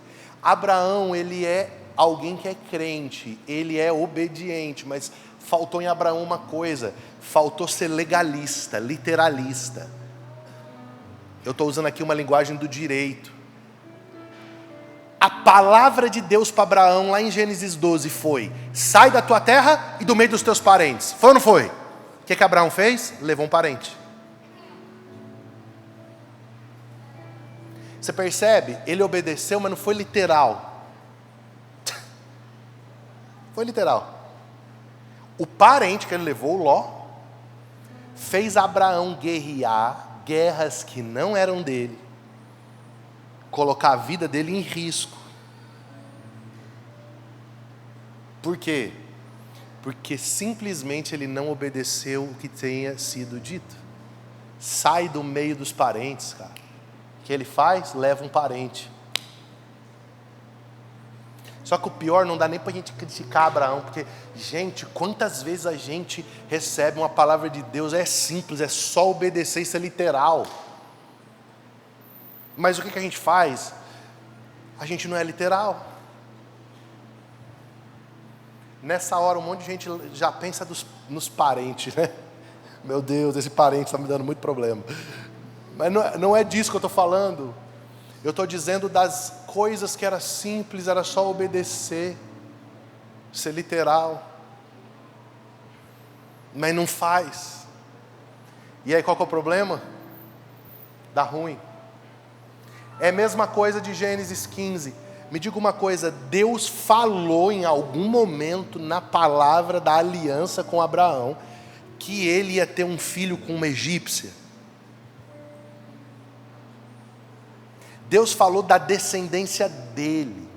Abraão, ele é alguém que é crente, ele é obediente, mas faltou em Abraão uma coisa: faltou ser legalista, literalista. Eu estou usando aqui uma linguagem do direito. A palavra de Deus para Abraão, lá em Gênesis 12, foi: sai da tua terra e do meio dos teus parentes. Foi ou não foi? O que Abraão fez? Levou um parente. Você percebe? Ele obedeceu, mas não foi literal. Foi literal. O parente que ele levou, Ló, fez Abraão guerrear guerras que não eram dele, colocar a vida dele em risco. Por quê? Porque simplesmente ele não obedeceu o que tenha sido dito. Sai do meio dos parentes, cara. O que ele faz? Leva um parente. Só que o pior, não dá nem para a gente criticar Abraão, porque, gente, quantas vezes a gente recebe uma palavra de Deus, é simples, é só obedecer, isso é literal. Mas o que a gente faz? A gente não é literal. Nessa hora, um monte de gente já pensa nos parentes, né? Meu Deus, esse parente está me dando muito problema. Mas não é disso que eu estou falando. Eu estou dizendo das coisas que era simples, era só obedecer, ser literal. Mas não faz. E aí qual que é o problema? Dá ruim. É a mesma coisa de Gênesis 15. Me diga uma coisa, Deus falou em algum momento na palavra da aliança com Abraão que ele ia ter um filho com uma egípcia? Deus falou da descendência dele.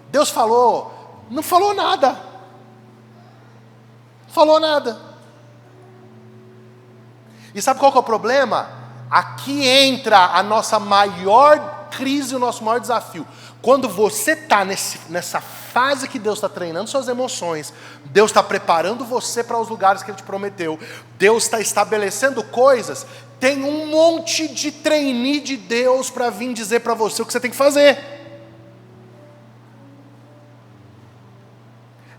Deus falou, não falou nada. Falou nada. E sabe qual que é o problema? Aqui entra a nossa maior crise, o nosso maior desafio. Quando você está nessa fase que Deus está treinando suas emoções, Deus está preparando você para os lugares que Ele te prometeu, Deus está estabelecendo coisas, tem um monte de trainee de Deus para vir dizer para você o que você tem que fazer.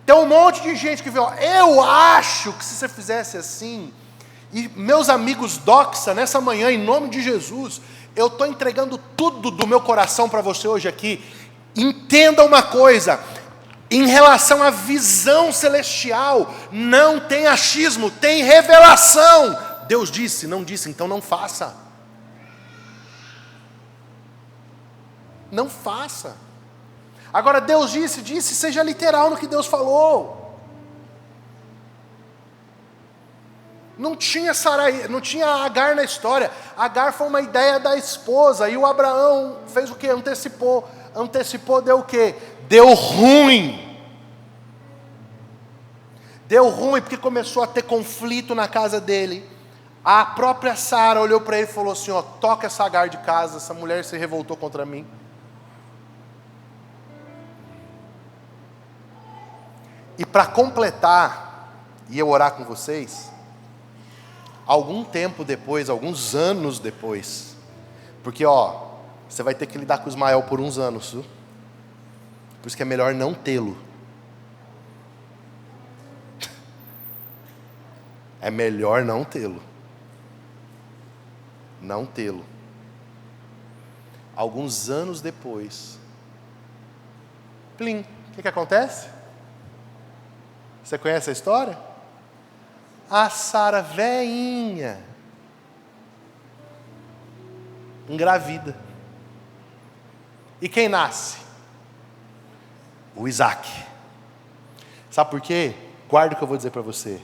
Tem um monte de gente que vê, ó, eu acho que se você fizesse assim, e meus amigos Doxa, nessa manhã, em nome de Jesus, eu estou entregando tudo do meu coração para você hoje aqui. Entenda uma coisa, em relação à visão celestial, não tem achismo, tem revelação. Deus disse, não disse, então não faça. Não faça. Agora Deus disse, seja literal no que Deus falou. Não tinha Sarai, não tinha Agar na história. Agar foi uma ideia da esposa. E o Abraão fez o quê? Antecipou. Antecipou, deu o quê? Deu ruim. Deu ruim porque começou a ter conflito na casa dele. A própria Sara olhou para ele e falou assim, ó, toca essa Agar de casa, essa mulher se revoltou contra mim. E para completar, e eu orar com vocês, algum tempo depois, alguns anos depois, porque ó, você vai ter que lidar com Ismael por uns anos, viu? Por isso que é melhor não tê-lo. É melhor não tê-lo. Não tê-lo. Alguns anos depois, plim, o que acontece? Você conhece a história? A Sara velhinha engravida. E quem nasce? O Isaac. Sabe por quê? Guarda o que eu vou dizer para você.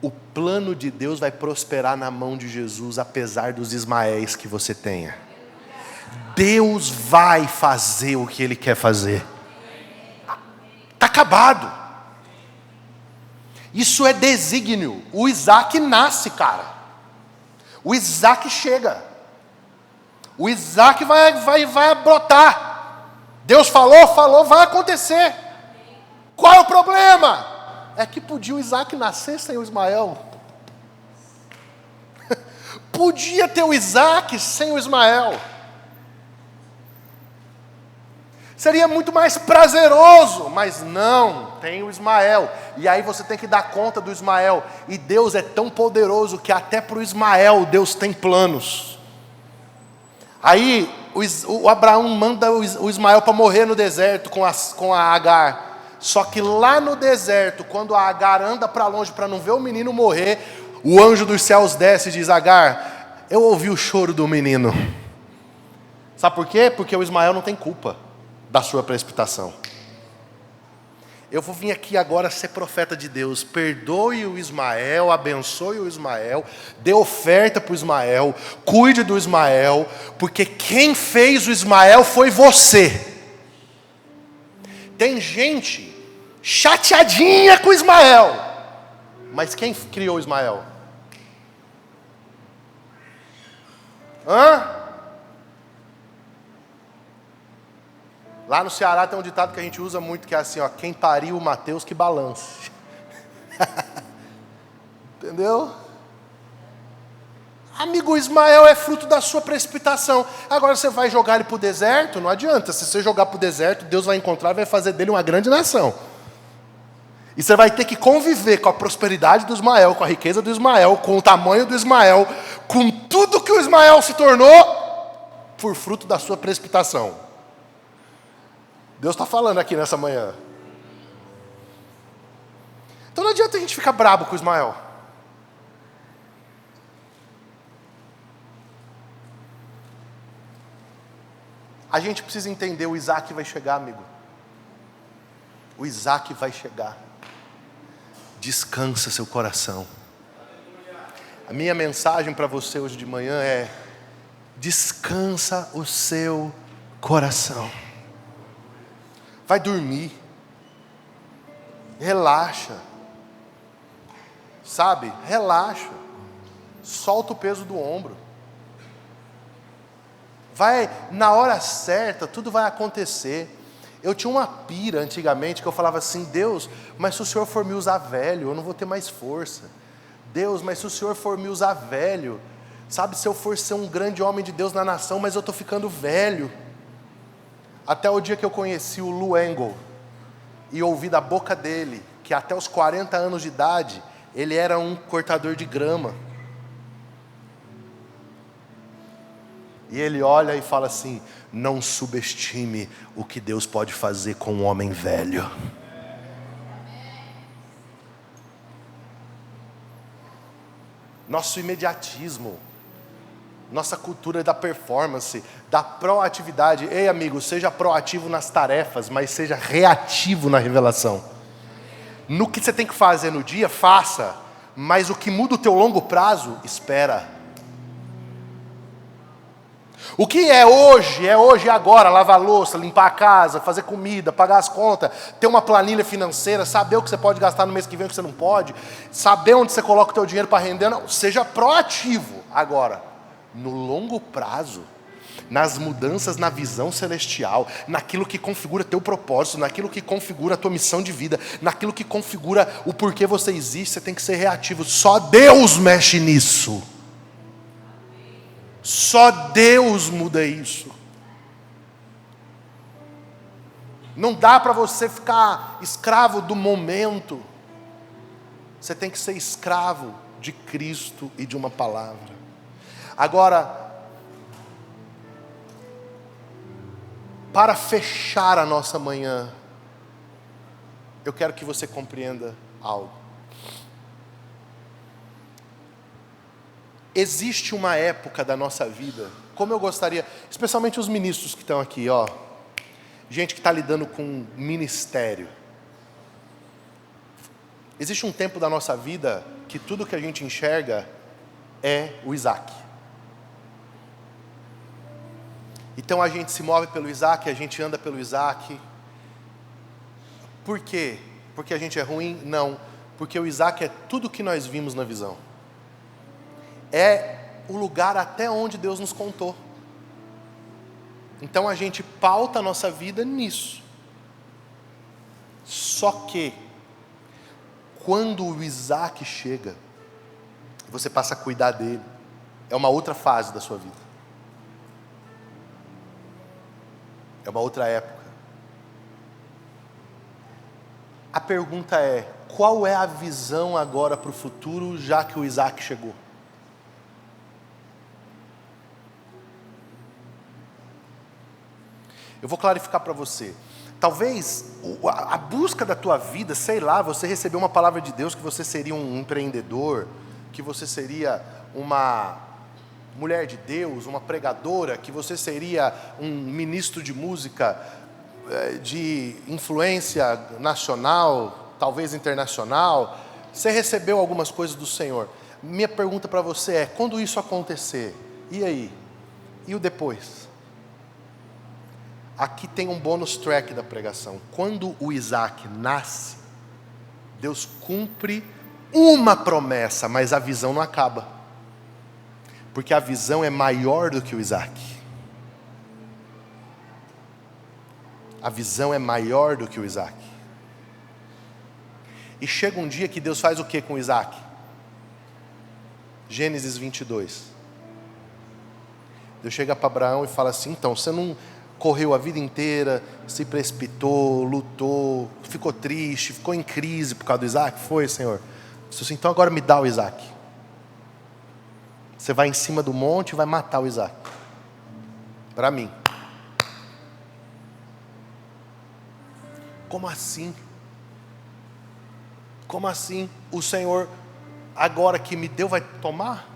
O plano de Deus vai prosperar na mão de Jesus, apesar dos Ismaéis que você tenha. Deus vai fazer o que Ele quer fazer. Está acabado. Isso é desígnio. O Isaac nasce, cara. O Isaac chega. O Isaac vai brotar. Deus falou, vai acontecer. Qual é o problema? É que podia o Isaac nascer sem o Ismael. Podia ter o Isaac sem o Ismael. Seria muito mais prazeroso, mas não, tem o Ismael. E aí você tem que dar conta do Ismael. E Deus é tão poderoso que até para o Ismael Deus tem planos. Aí o Abraão manda o Ismael para morrer no deserto com a Agar. Só que lá no deserto, quando a Agar anda para longe para não ver o menino morrer, o anjo dos céus desce e diz: Agar, eu ouvi o choro do menino. Sabe por quê? Porque o Ismael não tem culpa da sua precipitação. Eu vou vir aqui agora ser profeta de Deus. Perdoe o Ismael, abençoe o Ismael, dê oferta para o Ismael, cuide do Ismael, porque quem fez o Ismael foi você. Tem gente chateadinha com o Ismael, mas quem criou o Ismael? Lá no Ceará tem um ditado que a gente usa muito, que é assim, ó: quem pariu o Mateus que balance. Entendeu? Amigo, o Ismael é fruto da sua precipitação. Agora você vai jogar ele para o deserto? Não adianta. Se você jogar para o deserto, Deus vai encontrar e vai fazer dele uma grande nação. E você vai ter que conviver com a prosperidade do Ismael, com a riqueza do Ismael, com o tamanho do Ismael, com tudo que o Ismael se tornou, por fruto da sua precipitação. Deus está falando aqui nessa manhã. Então não adianta a gente ficar brabo com o Ismael. A gente precisa entender, o Isaac vai chegar, amigo. O Isaac vai chegar. Descansa seu coração. A minha mensagem para você hoje de manhã é: descansa o seu coração. Vai dormir. Relaxa. Sabe? Relaxa. Solta o peso do ombro. Vai, na hora certa, tudo vai acontecer. Eu tinha uma pira antigamente que eu falava assim: Deus, mas se o Senhor for me usar velho, eu não vou ter mais força. Deus, mas se o Senhor for me usar velho, sabe, se eu for ser um grande homem de Deus na nação, mas eu estou ficando velho. Até o dia que eu conheci o Lou Engle e ouvi da boca dele que até os 40 anos de idade ele era um cortador de grama. E ele olha e fala assim: não subestime o que Deus pode fazer com um homem velho. Nosso imediatismo, nossa cultura da performance, da proatividade. Ei, amigo, seja proativo nas tarefas, mas seja reativo na revelação. No que você tem que fazer no dia, faça. Mas o que muda o teu longo prazo, espera. O que é hoje, é agora. Lavar a louça, limpar a casa, fazer comida, pagar as contas, ter uma planilha financeira, saber o que você pode gastar no mês que vem, o que você não pode, saber onde você coloca o teu dinheiro para render. Não, seja proativo. Agora, no longo prazo, nas mudanças na visão celestial, naquilo que configura teu propósito, naquilo que configura a tua missão de vida, naquilo que configura o porquê você existe, você tem que ser reativo. Só Deus mexe nisso. Só Deus muda isso. Não dá para você ficar escravo do momento. Você tem que ser escravo de Cristo e de uma palavra. Agora, para fechar a nossa manhã, eu quero que você compreenda algo. Existe uma época da nossa vida, como eu gostaria, especialmente os ministros que estão aqui, ó, gente que está lidando com ministério. Existe um tempo da nossa vida que tudo que a gente enxerga é o Isaac. Então a gente se move pelo Isaac, a gente anda pelo Isaac. Por quê? Porque a gente é ruim? Não. Porque o Isaac é tudo que nós vimos na visão. É o lugar até onde Deus nos contou. Então a gente pauta a nossa vida nisso. Só que, quando o Isaac chega, você passa a cuidar dele. É uma outra fase da sua vida. É uma outra época. A pergunta é, qual é a visão agora para o futuro, já que o Isaac chegou? Eu vou clarificar para você. Talvez a busca da tua vida, sei lá, você recebeu uma palavra de Deus que você seria um empreendedor, que você seria uma mulher de Deus, uma pregadora, que você seria um ministro de música de influência nacional, talvez internacional. Você recebeu algumas coisas do Senhor. Minha pergunta para você é, quando isso acontecer, e aí? E o depois? Aqui tem um bônus track da pregação. Quando o Isaac nasce, Deus cumpre uma promessa, mas a visão não acaba. Porque a visão é maior do que o Isaac. A visão é maior do que o Isaac. E chega um dia que Deus faz o que com o Isaac? Gênesis 22. Deus chega para Abraão e fala assim, então, você não correu a vida inteira, se precipitou, lutou, ficou triste, ficou em crise por causa do Isaac? Foi, Senhor. Disse assim, então agora me dá o Isaac. Você vai em cima do monte e vai matar o Isaac. Para mim. Como assim? Como assim? O Senhor, agora que me deu, vai tomar?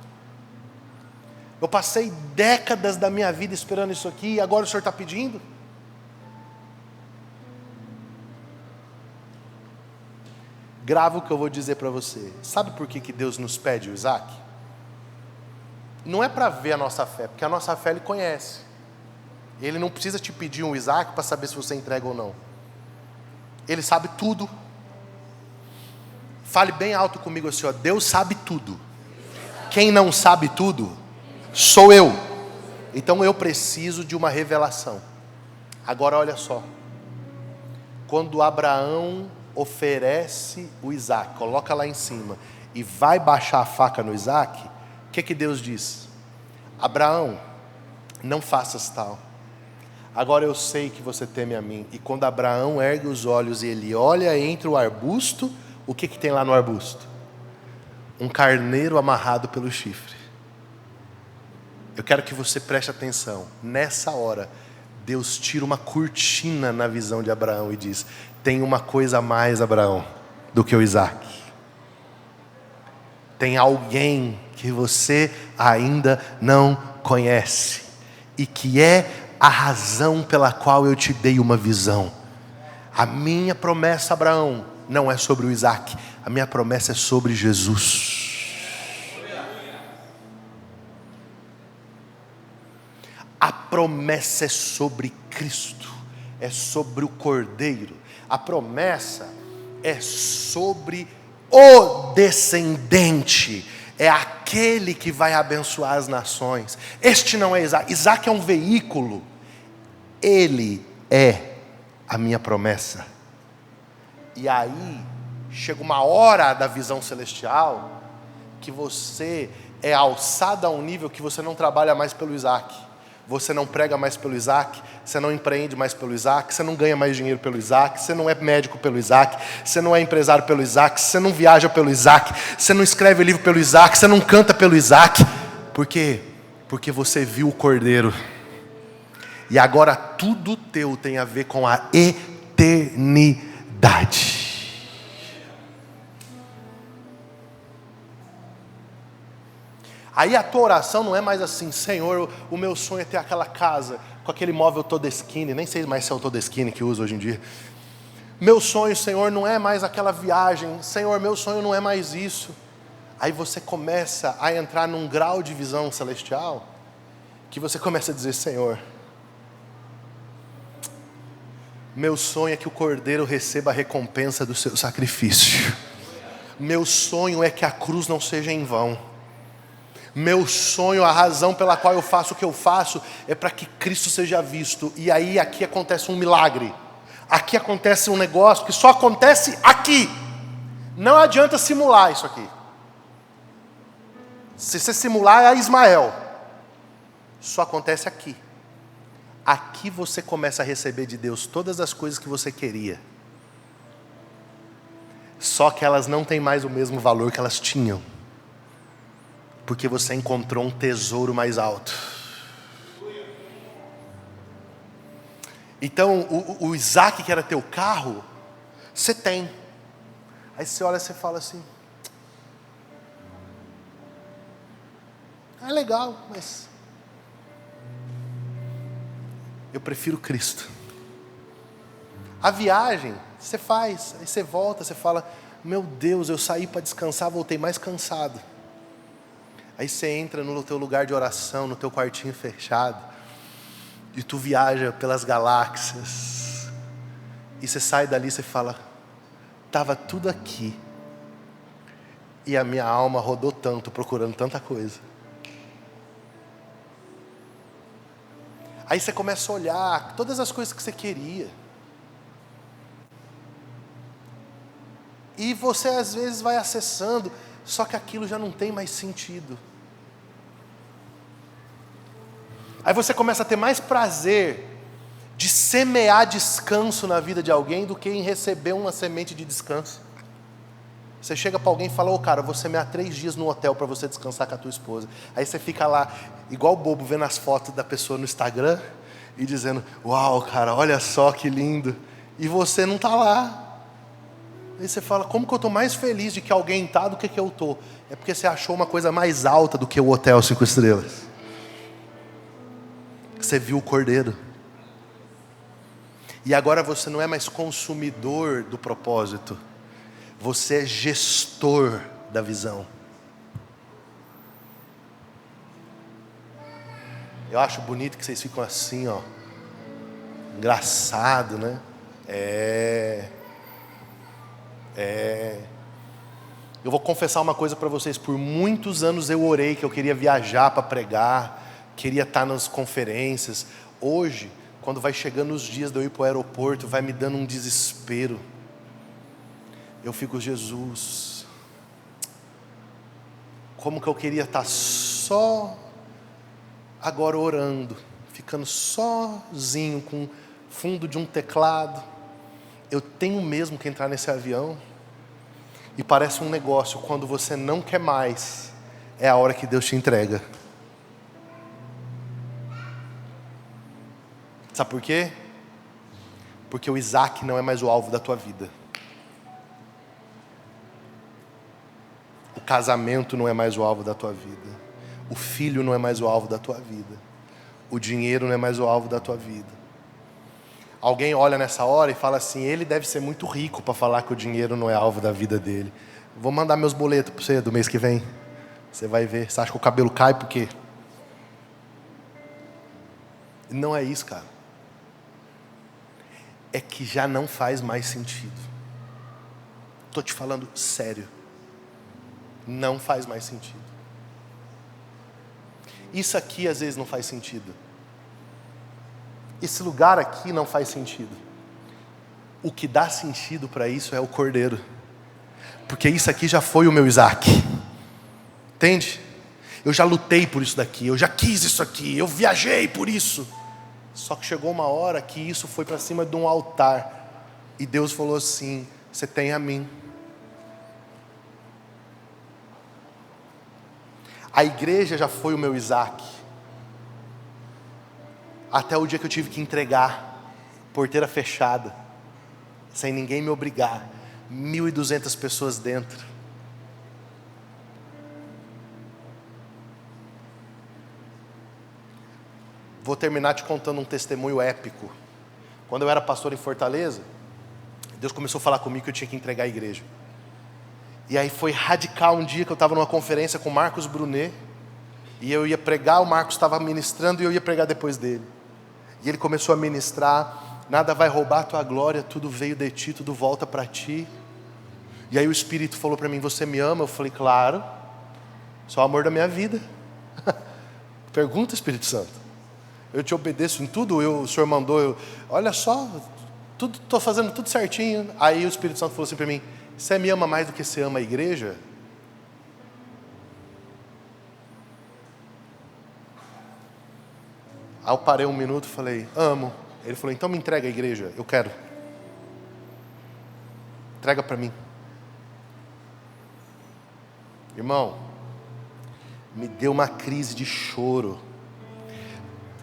Eu passei décadas da minha vida esperando isso aqui e agora o Senhor está pedindo? Grava o que eu vou dizer para você. Sabe por que Deus nos pede o Isaac? Não é para ver a nossa fé, porque a nossa fé Ele conhece. Ele não precisa te pedir um Isaac para saber se você entrega ou não. Ele sabe tudo. Fale bem alto comigo assim, ó, Deus sabe tudo. Quem não sabe tudo sou eu. Então eu preciso de uma revelação. Agora olha só. Quando Abraão oferece o Isaac, coloca lá em cima, e vai baixar a faca no Isaac, o que Deus diz? Abraão, não faças tal. Agora eu sei que você teme a mim. E quando Abraão ergue os olhos e ele olha entre o arbusto, o que tem lá no arbusto? Um carneiro amarrado pelo chifre. Eu quero que você preste atenção. Nessa hora, Deus tira uma cortina na visão de Abraão e diz, tem uma coisa a mais, Abraão, do que o Isaac. Tem alguém que você ainda não conhece e que é a razão pela qual eu te dei uma visão. A minha promessa, Abraão, não é sobre o Isaac. A minha promessa é sobre Jesus. A promessa é sobre Cristo, é sobre o Cordeiro. A promessa é sobre o descendente, é aquele que vai abençoar as nações. Este não é Isaac. Isaac é um veículo. Ele é a minha promessa. E aí chega uma hora da visão celestial que você é alçado a um nível que você não trabalha mais pelo Isaac. Você não prega mais pelo Isaac, você não empreende mais pelo Isaac, você não ganha mais dinheiro pelo Isaac, você não é médico pelo Isaac, você não é empresário pelo Isaac, você não viaja pelo Isaac, você não escreve livro pelo Isaac, você não canta pelo Isaac. Por quê? Porque você viu o Cordeiro. E agora tudo teu tem a ver com a eternidade. Aí a tua oração não é mais assim: Senhor, o meu sonho é ter aquela casa com aquele móvel Todeskine, nem sei mais se é o Todeskine que usa hoje em dia. Meu sonho, Senhor, não é mais aquela viagem. Senhor, meu sonho não é mais isso. Aí você começa a entrar num grau de visão celestial, que você começa a dizer: Senhor, meu sonho é que o Cordeiro receba a recompensa do seu sacrifício. Meu sonho é que a cruz não seja em vão. Meu sonho, a razão pela qual eu faço o que eu faço, é para que Cristo seja visto. E aí aqui acontece um milagre. Aqui acontece um negócio que só acontece aqui. Não adianta simular isso aqui. Se você simular, é Ismael. Só acontece aqui. Aqui você começa a receber de Deus todas as coisas que você queria. Só que elas não têm mais o mesmo valor que elas tinham. Porque você encontrou um tesouro mais alto. Então, o Isaac, que era teu carro, você tem. Aí você olha e você fala assim: é legal, mas eu prefiro Cristo. A viagem, você faz, aí você volta, você fala: meu Deus, eu saí para descansar, voltei mais cansado. Aí você entra no teu lugar de oração, no teu quartinho fechado, e tu viaja pelas galáxias, e você sai dali e você fala: estava tudo aqui, e a minha alma rodou tanto, procurando tanta coisa. Aí você começa a olhar todas as coisas que você queria, e você às vezes vai acessando, só que aquilo já não tem mais sentido. Aí você começa a ter mais prazer de semear descanso na vida de alguém do que em receber uma semente de descanso. Você chega para alguém e fala: ô cara, eu vou semear 3 dias no hotel para você descansar com a tua esposa. Aí você fica lá, igual bobo, vendo as fotos da pessoa no Instagram e dizendo: uau, cara, olha só que lindo. E você não está lá. Aí você fala: como que eu estou mais feliz de que alguém está do que eu estou? É porque você achou uma coisa mais alta do que o hotel 5 estrelas. Você viu o Cordeiro. E agora você não é mais consumidor do propósito. Você é gestor da visão. Eu acho bonito que vocês ficam assim, ó. Engraçado, né? Eu vou confessar uma coisa para vocês. Por muitos anos eu orei que eu queria viajar para pregar, queria estar nas conferências. Hoje, quando vai chegando os dias de eu ir para o aeroporto, vai me dando um desespero. Eu fico: Jesus, como que eu queria estar só agora orando, ficando sozinho com o fundo de um teclado. Eu tenho mesmo que entrar nesse avião. E parece um negócio, quando você não quer mais, é a hora que Deus te entrega. Sabe por quê? Porque o Isaac não é mais o alvo da tua vida. O casamento não é mais o alvo da tua vida. O filho não é mais o alvo da tua vida. O dinheiro não é mais o alvo da tua vida. Alguém olha nessa hora e fala assim: ele deve ser muito rico para falar que o dinheiro não é alvo da vida dele. Vou mandar meus boletos para você do mês que vem. Você vai ver. Você acha que o cabelo cai por quê? Não é isso, cara. É que já não faz mais sentido. Estou te falando sério. Não faz mais sentido. Isso aqui às vezes não faz sentido. Esse lugar aqui não faz sentido. O que dá sentido para isso é o Cordeiro. Porque isso aqui já foi o meu Isaac. Entende? eu já lutei por isso daqui, eu já quis isso aqui, eu viajei por isso. Só que chegou uma hora que isso foi para cima de um altar. E Deus falou assim: você tem a mim. A igreja já foi o meu Isaac. Até o dia que eu tive que entregar, porteira fechada, sem ninguém me obrigar, 1.200 pessoas dentro. Vou terminar te contando um testemunho épico. Quando eu era pastor em Fortaleza, Deus começou a falar comigo que eu tinha que entregar a igreja. E aí foi radical um dia que eu estava numa conferência com o Marcos Brunet, e eu ia pregar, o Marcos estava ministrando e eu ia pregar depois dele. E ele começou a ministrar: nada vai roubar a tua glória, tudo veio de ti, tudo volta para ti. E aí o Espírito falou para mim: você me ama? Eu falei: claro, só o amor da minha vida. Pergunta, Espírito Santo. Eu te obedeço em tudo, o Senhor mandou, olha só, estou fazendo tudo certinho. Aí o Espírito Santo falou assim para mim: você me ama mais do que você ama a igreja? Aí eu parei um minuto e falei: amo. Ele falou: então me entrega a igreja, eu quero. Entrega para mim. Irmão, me deu uma crise de choro.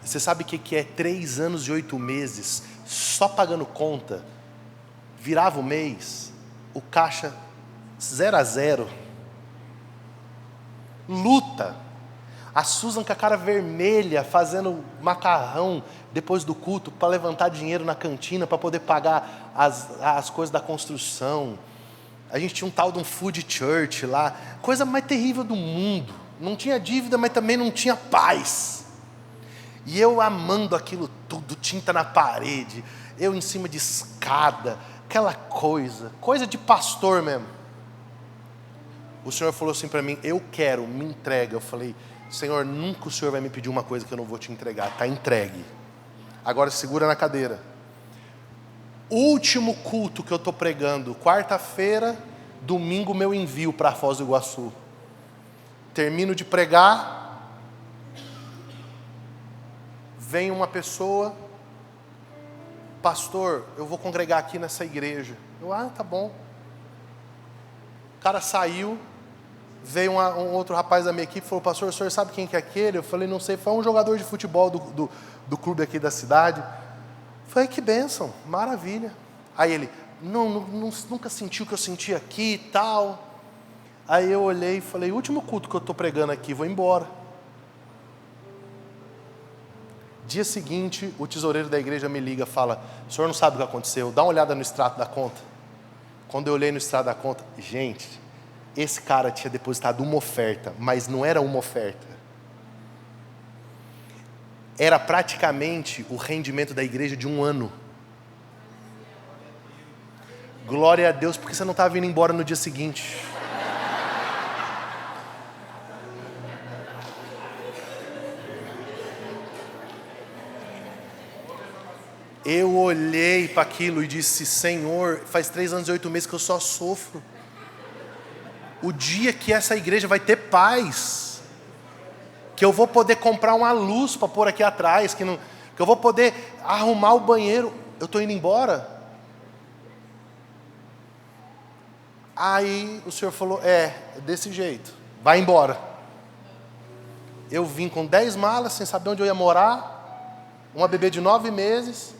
Você sabe o que é 3 anos e 8 meses só pagando conta? Virava o mês, o caixa 0 a 0. Luta. A Susan com a cara vermelha, fazendo macarrão depois do culto para levantar dinheiro na cantina, para poder pagar as coisas da construção. A gente tinha um tal de um food church lá, coisa mais terrível do mundo. Não tinha dívida, mas também não tinha paz. E eu amando aquilo tudo, tinta na parede, eu em cima de escada, aquela coisa de pastor mesmo. O Senhor falou assim para mim: eu quero, me entrega. Eu falei: Senhor, nunca o Senhor vai me pedir uma coisa que eu não vou te entregar, está entregue. Agora segura na cadeira. Último culto que eu estou pregando, quarta-feira, domingo meu envio para Foz do Iguaçu. Termino de pregar, vem uma pessoa: pastor, eu vou congregar aqui nessa igreja. Eu: tá bom. O cara saiu, veio um outro rapaz da minha equipe e falou: pastor, o senhor sabe quem que é aquele? Eu falei: não sei, foi um jogador de futebol do clube aqui da cidade. Eu falei: que bênção, maravilha. Aí ele: nunca sentiu o que eu senti aqui e tal. Aí eu olhei e falei: último culto que eu estou pregando aqui, vou embora. Dia seguinte, o tesoureiro da igreja me liga e fala: o senhor não sabe o que aconteceu, dá uma olhada no extrato da conta. Quando eu olhei no extrato da conta, gente, esse cara tinha depositado uma oferta, mas não era uma oferta. Era praticamente o rendimento da igreja de 1 ano. Glória a Deus, porque você não estava indo embora no dia seguinte. Eu olhei para aquilo e disse: Senhor, faz 3 anos e 8 meses que eu só sofro. O dia que essa igreja vai ter paz, que eu vou poder comprar uma luz para pôr aqui atrás, que eu vou poder arrumar o banheiro, eu estou indo embora. Aí o Senhor falou: desse jeito, vai embora. Eu vim com 10 malas, sem saber onde eu ia morar, uma bebê de 9 meses,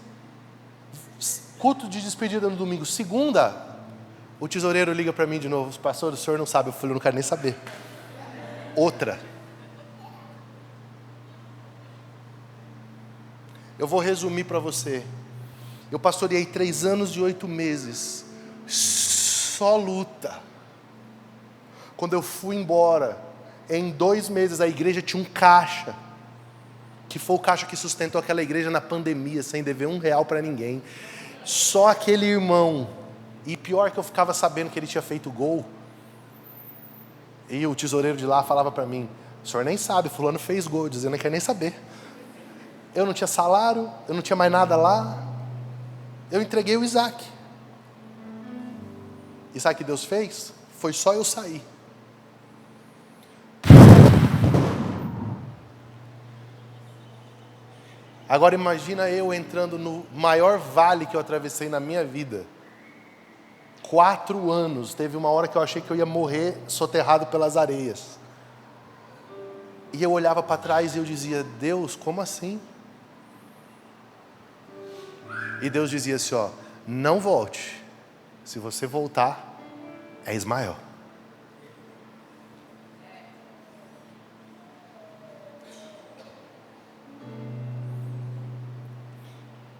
culto de despedida no domingo. Segunda, o tesoureiro liga para mim de novo: pastor, o senhor não sabe. Eu falei: eu não quero nem saber. Outra. Eu vou resumir para você. Eu pastoreei 3 anos e 8 meses, só luta. Quando eu fui embora, em 2 meses a igreja tinha um caixa, que foi o caixa que sustentou aquela igreja na pandemia, sem dever R$1 para ninguém. Só aquele irmão. E pior que eu ficava sabendo que ele tinha feito gol. E o tesoureiro de lá falava para mim: o senhor nem sabe, fulano fez gol. Dizendo: não quer nem saber. Eu não tinha salário, eu não tinha mais nada lá. Eu entreguei o Isaac. E sabe o que Deus fez? Foi só eu sair. Agora imagina eu entrando no maior vale que eu atravessei na minha vida. 4 anos, teve uma hora que eu achei que eu ia morrer soterrado pelas areias. E eu olhava para trás e eu dizia, Deus, como assim? E Deus dizia assim, ó, não volte. Se você voltar, é Ismael.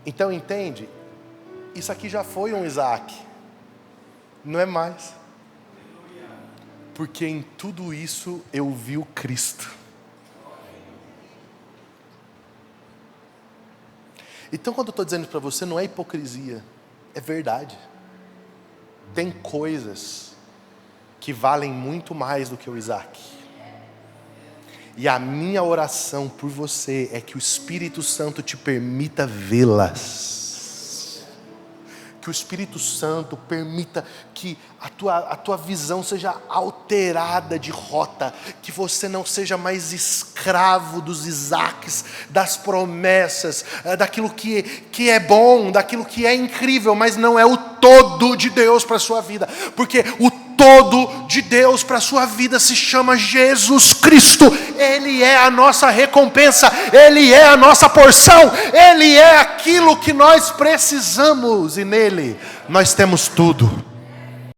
Então entende? Isso aqui já foi um Isaac. Não é mais. Porque em tudo isso eu vi o Cristo. Então quando eu estou dizendo para você, não é hipocrisia. É verdade. Tem coisas que valem muito mais do que o Isaac. E a minha oração por você é que o Espírito Santo te permita vê-las. Que o Espírito Santo permita que a tua visão seja alterada de rota. Que você não seja mais escravo dos Isaques, das promessas, daquilo que é bom, daquilo que é incrível, mas não é o todo de Deus para a sua vida. Porque o todo de Deus para a sua vida se chama Jesus Cristo. Ele é a nossa recompensa, Ele é a nossa porção, Ele é aquilo que nós precisamos, e nele nós temos tudo.